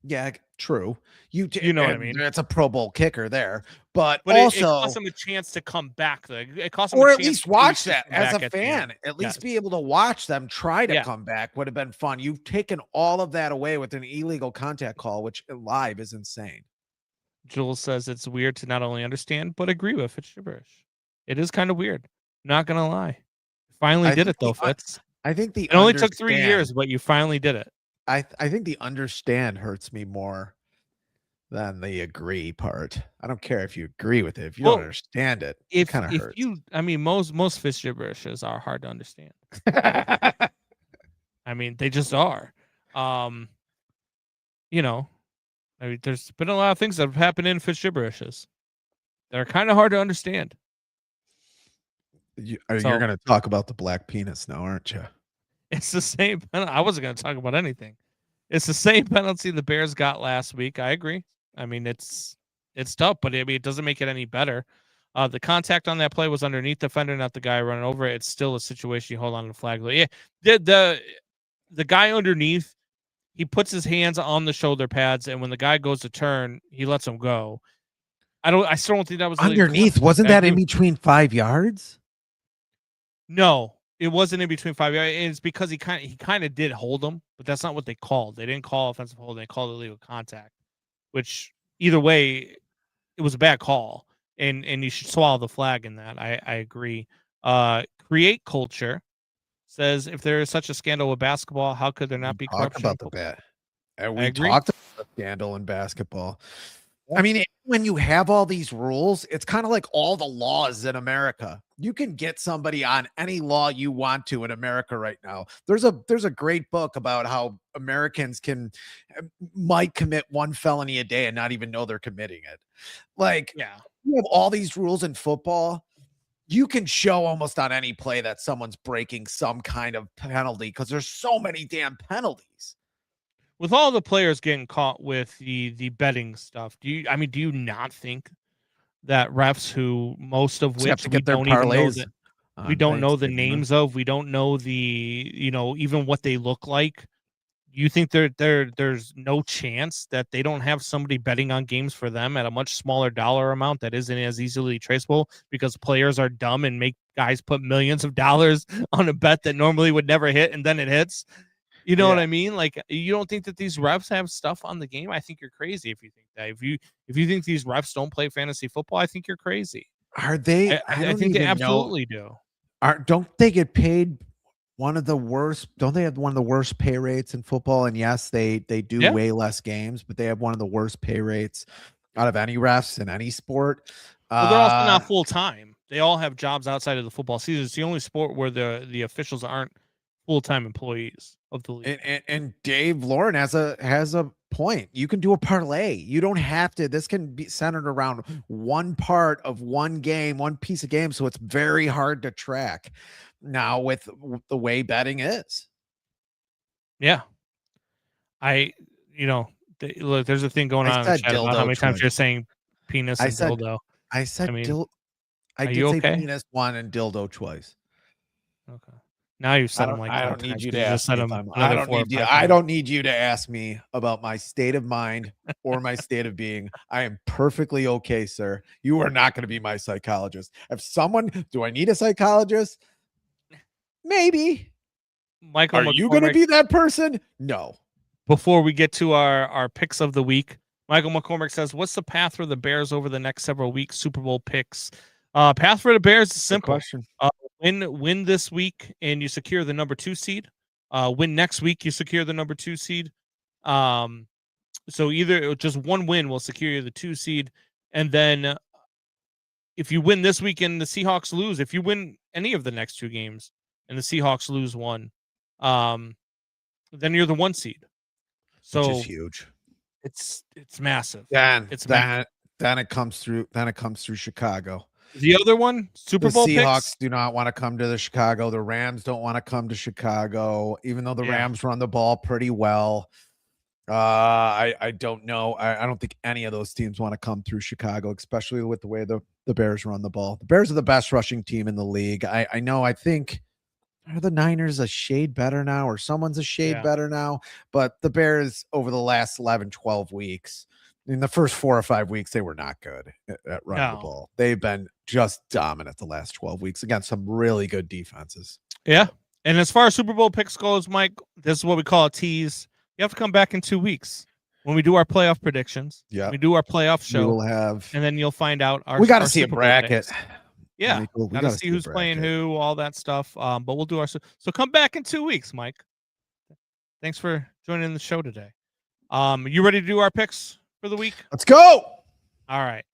C: Yeah, true.
B: You know what I mean?
C: It's a Pro Bowl kicker there, but
B: also
C: it
B: cost them a chance to come back. It cost them
C: or
B: a
C: at
B: chance
C: least watch that as a
B: at
C: fan. At least be able to watch them try to come back would have been fun. You've taken all of that away with an illegal contact call, which live is insane.
B: Jules says it's weird to not only understand but agree with. It's gibberish. It is kind of weird. Not gonna lie. Finally did it though, Fitz.
C: I think it
B: only took 3 years, but you finally did it.
C: I think the understand hurts me more than the agree part. I don't care if you agree with it. If you don't understand it, it kind of hurts.
B: Most Fitz gibberishes are hard to understand. I mean, they just are. There's been a lot of things that have happened in Fitz gibberishes. They're kind of hard to understand.
C: You're going to talk about the black penis now, aren't you?
B: It's the same. I wasn't going to talk about anything. It's the same penalty the Bears got last week. I agree. I mean, it's tough, but it doesn't make it any better. The contact on that play was underneath the defender, not the guy running over it. It's still a situation you hold on to the flag. Yeah, the guy underneath, he puts his hands on the shoulder pads, and when the guy goes to turn, he lets him go. I still don't think that was
C: underneath. Really wasn't that in between 5 yards?
B: No, it wasn't in between 5 yards. It's because he kind of did hold him, but that's not what they called. They didn't call offensive hold. They called illegal contact, which either way, it was a bad call, and you should swallow the flag in that. I agree. Create culture says if there is such a scandal with basketball, how could there not be corruption?
C: About the bet. We talked about the scandal in basketball. I mean, when you have all these rules, it's kind of like all the laws in America. You can get somebody on any law you want to in America right now. There's a great book about how Americans might commit one felony a day and not even know they're committing it. Like, you have all these rules in football. You can show almost on any play that someone's breaking some kind of penalty because there's so many damn penalties.
B: With all the players getting caught with the betting stuff, do you not think that refs who most of which we don't even know that we don't know the names of, we don't know the even what they look like, you think there's no chance that they don't have somebody betting on games for them at a much smaller dollar amount that isn't as easily traceable because players are dumb and make guys put millions of dollars on a bet that normally would never hit and then it hits? You know what I mean? Like, you don't think that these refs have stuff on the game? I think you're crazy if you think that. If you think these refs don't play fantasy football, I think you're crazy.
C: Are they?
B: I think they absolutely do.
C: Don't they get paid one of the worst. Don't they have one of the worst pay rates in football? And yes, they do way less games, but they have one of the worst pay rates out of any refs in any sport.
B: Well, they're also not full time. They all have jobs outside of the football season. It's the only sport where the officials aren't full time employees of the league.
C: And Dave Lauren has a point. You can do a parlay. You don't have to. This can be centered around one part of one game, one piece of game. So it's very hard to track now with the way betting is.
B: Yeah. Look, there's a thing going on in the chat about how many times you're saying penis and dildo.
C: I said I did say penis one and dildo twice.
B: Okay. Now you've said them like
C: I don't need you to
B: ask
C: ask me. I don't need you to ask me about my state of mind or my state of being. I am perfectly okay, sir. You are not going to be my psychologist. Do I need a psychologist? Maybe.
B: Michael,
C: are you going to be that person? No.
B: Before we get to our picks of the week, Michael McCormick says, "What's the path for the Bears over the next several weeks? Super Bowl picks." Path for the Bears is simple. Win this week and you secure the number 2 seed. Win next week, you secure the number 2 seed. So either just one win will secure you the 2 seed, and then if you win this week and the Seahawks lose, if you win any of the next 2 games and the Seahawks lose one, then you're the 1 seed. So
C: which is huge.
B: It's massive.
C: Then it comes through. Then it comes through Chicago.
B: The other one, Super Bowl
C: Seahawks
B: picks?
C: do not want to come to the Chicago. The Rams don't want to come to Chicago, even though the Rams run the ball pretty well. I don't know. I don't think any of those teams want to come through Chicago, especially with the way the Bears run the ball. The Bears are the best rushing team in the league. I know. I think are the Niners a shade better now, or someone's a shade better now, but the Bears over the last 11, 12 weeks, in the first 4 or 5 weeks, they were not good at running the ball. They've been just dominant the last 12 weeks against some really good defenses.
B: Yeah. And as far as Super Bowl picks goes, Mike, this is what we call a tease. You have to come back in 2 weeks when we do our playoff predictions.
C: Yeah.
B: We do our playoff show.
C: We will have,
B: and then you'll find out
C: we got to see a bracket.
B: Yeah. We got to see who's playing who, all that stuff. But we'll do so come back in 2 weeks, Mike. Thanks for joining the show today. You ready to do our picks for the week?
C: Let's go.
B: All right.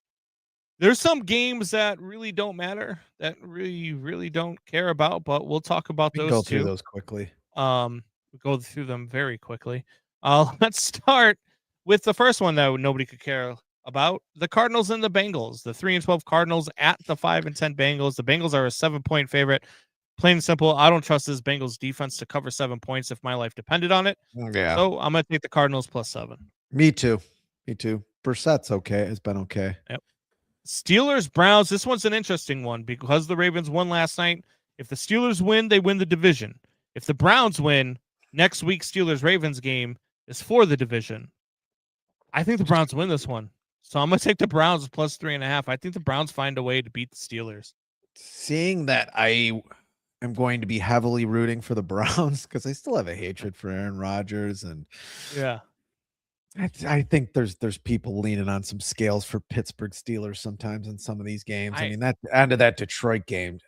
B: There's some games that really don't matter, that really don't care about, but we'll talk about those
C: go
B: too.
C: Through those quickly.
B: We'll go through them very quickly. Let's start with the first one that nobody could care about: the Cardinals and the Bengals. The 3-12 Cardinals at the 5-10 Bengals. The Bengals are a 7-point favorite. Plain and simple, I don't trust this Bengals defense to cover 7 points if my life depended on it.
C: Yeah.
B: So I'm going to take the Cardinals +7.
C: Me too. Brissett's okay. It's been okay.
B: Yep. Steelers, Browns. This one's an interesting one because the Ravens won last night. If the Steelers win, they win the division. If the Browns win, next week's Steelers-Ravens game is for the division. I think the Browns win this one. So I'm going to take the Browns +3.5. I think the Browns find a way to beat the Steelers.
C: Seeing that I am going to be heavily rooting for the Browns because I still have a hatred for Aaron Rodgers. And
B: yeah,
C: I think there's people leaning on some scales for Pittsburgh Steelers sometimes in some of these games. I mean, that end of that Detroit game,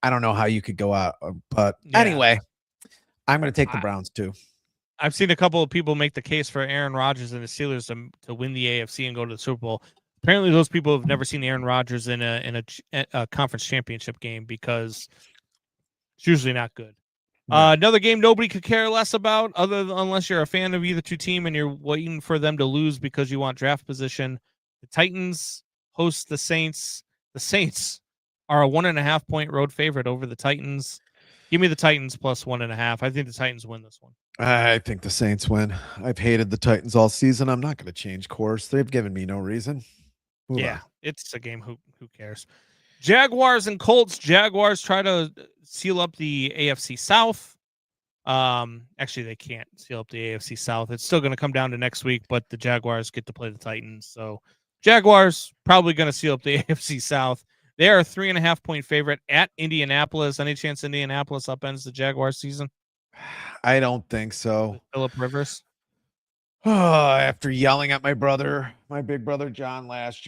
C: I don't know how you could go out. But anyway, I'm going to take the Browns too.
B: I've seen a couple of people make the case for Aaron Rodgers and the Steelers to win the AFC and go to the Super Bowl. Apparently, those people have never seen Aaron Rodgers in a conference championship game because it's usually not good. Yeah. Another game nobody could care less about, unless you're a fan of either two team and you're waiting for them to lose because you want draft position. The Titans host the Saints. The Saints are a 1.5 point road favorite over the Titans. Give me the Titans +1.5. I think the Titans win this one.
C: I think the Saints win. I've hated the Titans all season. I'm not going to change course. They've given me no reason.
B: It's a game. Who cares? Jaguars and Colts. Jaguars try to seal up the AFC South. Actually, they can't seal up the AFC South. It's still going to come down to next week, but the Jaguars get to play the Titans. So Jaguars probably going to seal up the AFC South. They are a 3.5 point favorite at Indianapolis. Any chance Indianapolis upends the Jaguars season?
C: I don't think so.
B: Phillip Rivers.
C: After yelling at my brother my big brother John last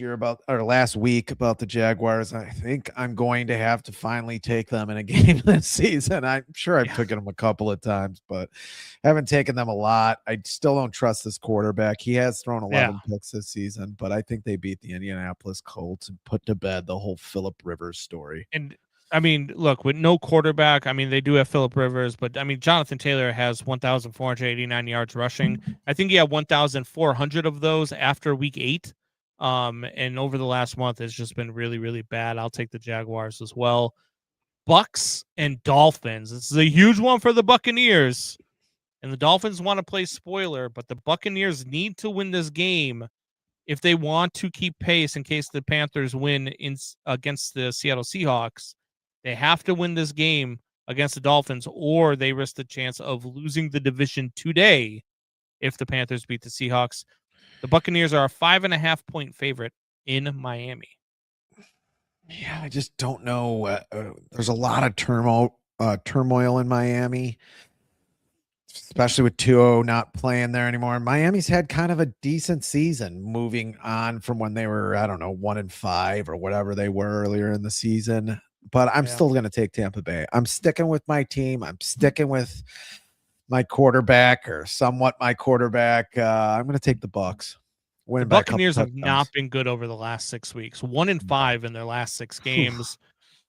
C: week about the Jaguars. I think I'm going to have to finally take them in a game this season. I'm sure I've taken them a couple of times, but haven't taken them a lot. I still don't trust this quarterback. He has thrown 11 picks this season, but I think they beat the Indianapolis Colts and put to bed the whole Phillip Rivers story.
B: And I mean, look, with no quarterback, I mean, they do have Phillip Rivers, but I mean, Jonathan Taylor has 1,489 yards rushing. I think he had 1,400 of those after week 8. And over the last month, it's just been really, really bad. I'll take the Jaguars as well. Bucks and Dolphins. This is a huge one for the Buccaneers. And the Dolphins want to play spoiler, but the Buccaneers need to win this game if they want to keep pace in case the Panthers win against the Seattle Seahawks. They have to win this game against the Dolphins, or they risk the chance of losing the division today if the Panthers beat the Seahawks. The Buccaneers are a 5.5-point favorite in Miami.
C: Yeah, I just don't know. There's a lot of turmoil in Miami, especially with 2-0 not playing there anymore. Miami's had kind of a decent season moving on from when they were, 1-5 or whatever they were earlier in the season. But I'm still going to take Tampa Bay. I'm sticking with my team. I'm sticking with my quarterback, or somewhat my quarterback. I'm going to take the Bucs.
B: The Buccaneers have not been good over the last 6 weeks. 1-5 in their last 6 games.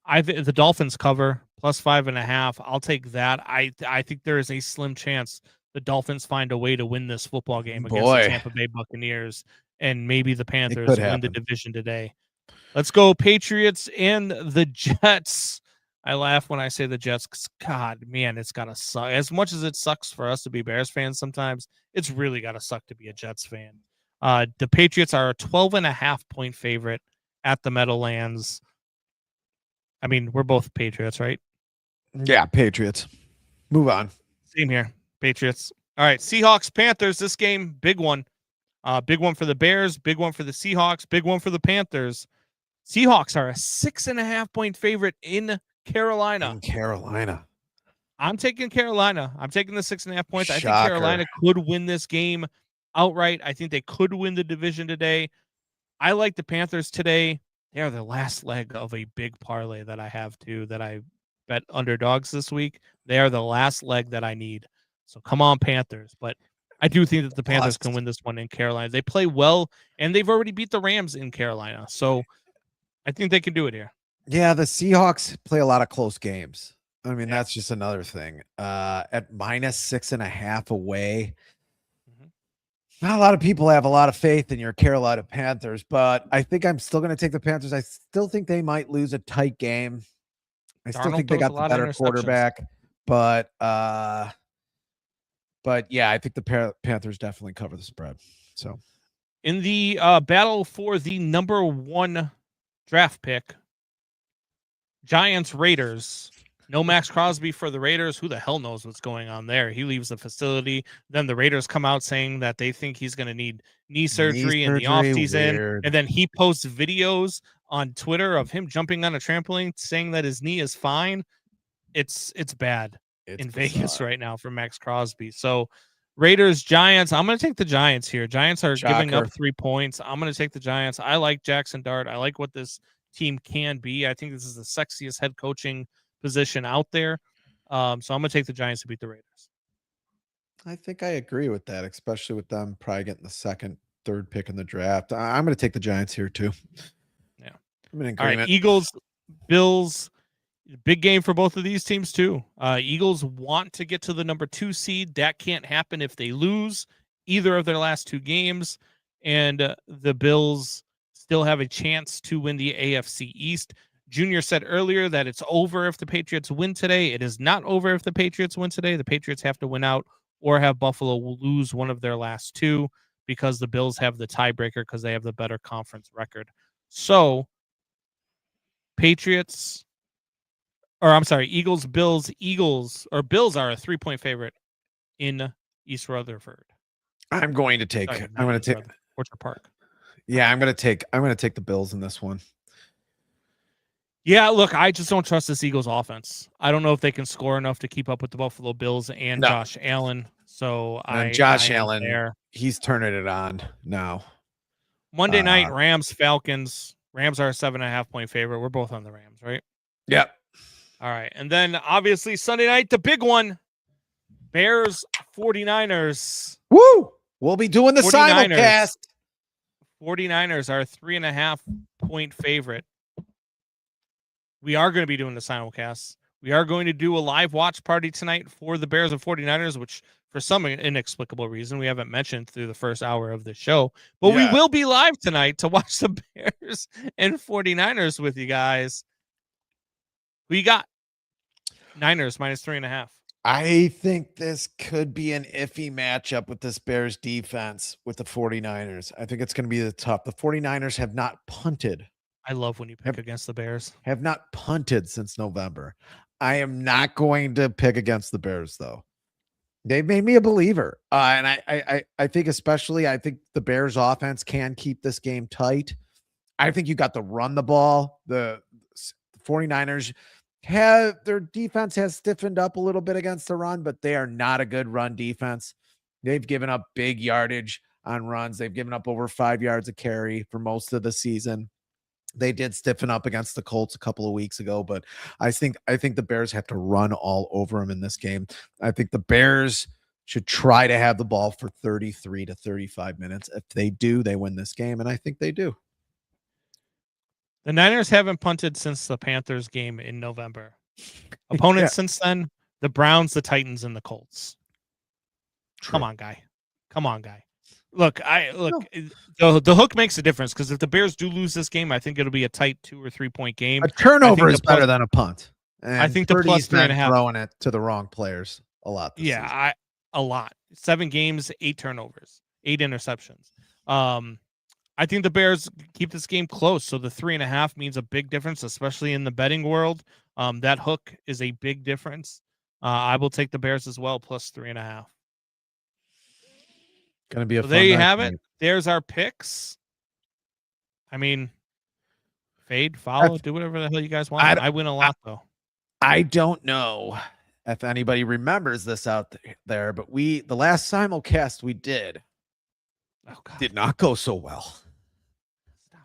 B: The Dolphins cover plus 5.5. I'll take that. I think there is a slim chance the Dolphins find a way to win this football game against the Tampa Bay Buccaneers, and maybe the Panthers win the division today. Let's go Patriots and the Jets. I laugh when I say the Jets because, God, man, it's got to suck. As much as it sucks for us to be Bears fans sometimes, it's really got to suck to be a Jets fan. The Patriots are a 12.5-point favorite at the Meadowlands. I mean, we're both Patriots, right?
C: Yeah, Patriots. Move on.
B: Same here. Patriots. All right, Seahawks, Panthers. This game, big one. Big one for the Bears, big one for the Seahawks, big one for the Panthers. Seahawks are a 6.5-point favorite in Carolina. I'm taking Carolina. I'm taking the 6.5 points. I think Carolina could win this game outright. I think they could win the division today. I like the Panthers today. They are the last leg of a big parlay that I have too, that I bet underdogs this week. They are the last leg that I need. So come on, Panthers. But I do think that the Panthers can win this one in Carolina. They play well, and they've already beat the Rams in Carolina. So I think they can do it here.
C: Yeah, the Seahawks play a lot of close games. I mean, that's just another thing. At minus 6.5 away, not a lot of people have a lot of faith in your Carolina Panthers, but I think I'm still going to take the Panthers. I still think they might lose a tight game. I still think they got the better quarterback, but yeah, I think the Panthers definitely cover the spread. So,
B: in the battle for the number 1 draft pick, Giants Raiders. No Max Crosby for the Raiders. Who the hell knows what's going on there? He leaves the facility. Then the Raiders come out saying that they think he's going to need knee surgery in the offseason. And then he posts videos on Twitter of him jumping on a trampoline saying that his knee is fine. It's bad in Vegas right now for Max Crosby. So Raiders, Giants. I'm going to take the Giants here. Giants are giving up 3 points. I'm going to take the Giants. I like Jackson Dart. I like what this team can be. I think this is the sexiest head coaching position out there. So I'm going to take the Giants to beat the Raiders.
C: I think I agree with that, especially with them probably getting the 2nd, 3rd pick in the draft. I'm going to take the Giants here too.
B: Yeah.
C: I'm in agreement.
B: All right, Eagles, Bills, big game for both of these teams too. Eagles want to get to the number 2 seed. That can't happen if they lose either of their last 2 games. And the Bills still have a chance to win the AFC East. Junior said earlier that it's over if the Patriots win today. It is not over if the Patriots win today. The Patriots have to win out or have Buffalo lose one of their last 2 because the Bills have the tiebreaker because they have the better conference record. So Eagles, Bills. Bills are a 3-point favorite in East Rutherford.
C: I'm going to take
B: Orchard Park.
C: Yeah, I'm going to take the Bills in this one.
B: Yeah, look, I just don't trust this Eagles offense. I don't know if they can score enough to keep up with the Buffalo Bills and Josh Allen. So
C: Josh Allen, he's turning it on now.
B: Monday night, Rams, Falcons. Rams are a 7.5-point favorite. We're both on the Rams, right?
C: Yep.
B: All right. And then obviously Sunday night, the big one, Bears, 49ers.
C: Woo! We'll be doing the simulcast.
B: 49ers are a 3.5-point favorite. We are going to be doing the simulcast. We are going to do a live watch party tonight for the Bears and 49ers, which for some inexplicable reason we haven't mentioned through the first hour of the show. But we will be live tonight to watch the Bears and 49ers with you guys. Who you got? Niners -3.5.
C: I think this could be an iffy matchup with this Bears defense with the 49ers. I think it's going to be tough. The 49ers have not punted.
B: I love when you pick against the Bears.
C: Have not punted since November. I am not going to pick against the Bears, though. They've made me a believer. And I think especially, I think the Bears offense can keep this game tight. I think you got to run the ball. The 49ers have their defense has stiffened up a little bit against the run, but they are not a good run defense. They've given up big yardage on runs. They've given up over 5 yards a carry for most of the season. They did stiffen up against the Colts a couple of weeks ago, but I think the Bears have to run all over them in this game. I think the Bears should try to have the ball for 33 to 35 minutes. If they do, they win this game, and I think they do.
B: The Niners haven't punted since the Panthers game in November. Opponents since then, the Browns, the Titans, and the Colts.
C: True.
B: Come on, guy. Look, the hook makes a difference because if the Bears do lose this game, I think it'll be a tight 2 or 3 point game.
C: A turnover is better than a punt. And
B: I think the plus 3.5
C: throwing it to the wrong players a lot.
B: Yeah, a lot. 7 games, 8 turnovers, 8 interceptions. I think the Bears keep this game close, so the 3.5 means a big difference, especially in the betting world. That hook is a big difference. I will take the Bears as well, plus 3.5.
C: Going to be a fun
B: there you
C: night
B: have
C: tonight.
B: it. There's our picks. I mean, fade, follow, do whatever the hell you guys want. I win a lot, though.
C: I don't know if anybody remembers this out there, but the last simulcast we did did not go so well.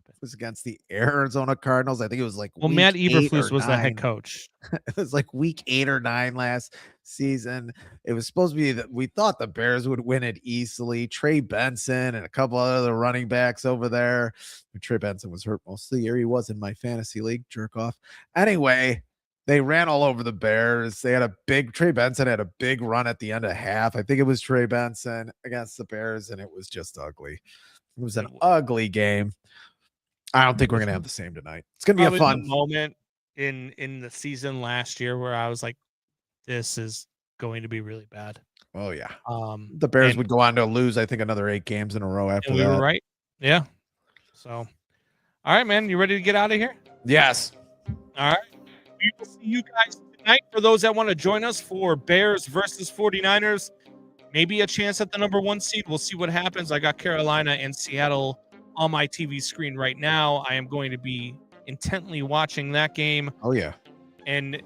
C: It was against the Arizona Cardinals. I think it was like
B: Matt Eberflus was the head coach.
C: It was like week 8 or 9 last season. It was supposed to be that we thought the Bears would win it easily. Trey Benson and a couple other running backs over there. Trey Benson was hurt most of the year. He was in my fantasy league, jerk off. Anyway, they ran all over the Bears. Trey Benson had a big run at the end of half. I think it was Trey Benson against the Bears, and it was just ugly. It was an ugly game. I don't think we're going to have the same tonight. It's going to be a fun
B: moment in the season last year where I was like, this is going to be really bad.
C: Oh, yeah. The Bears would go on to lose, I think, another 8 games in a row after that.
B: We were right. Yeah. So, all right, man. You ready to get out of here?
C: Yes.
B: All right. We will see you guys tonight. For those that want to join us for Bears versus 49ers, maybe a chance at the number 1 seed. We'll see what happens. I got Carolina and Seattle on my TV screen right now. I am going to be intently watching that game.
C: Oh, yeah.
B: And,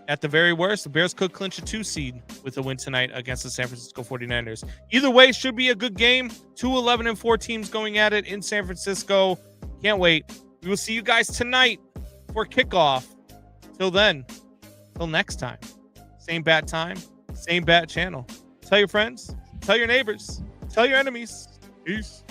B: at the very worst, the Bears could clinch a 2 seed with a win tonight against the San Francisco 49ers. Either way, should be a good game. 2 11-4 teams going at it in San Francisco. Can't wait. We will see you guys tonight for kickoff. Till then, till next time. Same bat time, same bat channel. Tell your friends, tell your neighbors, tell your enemies. Peace.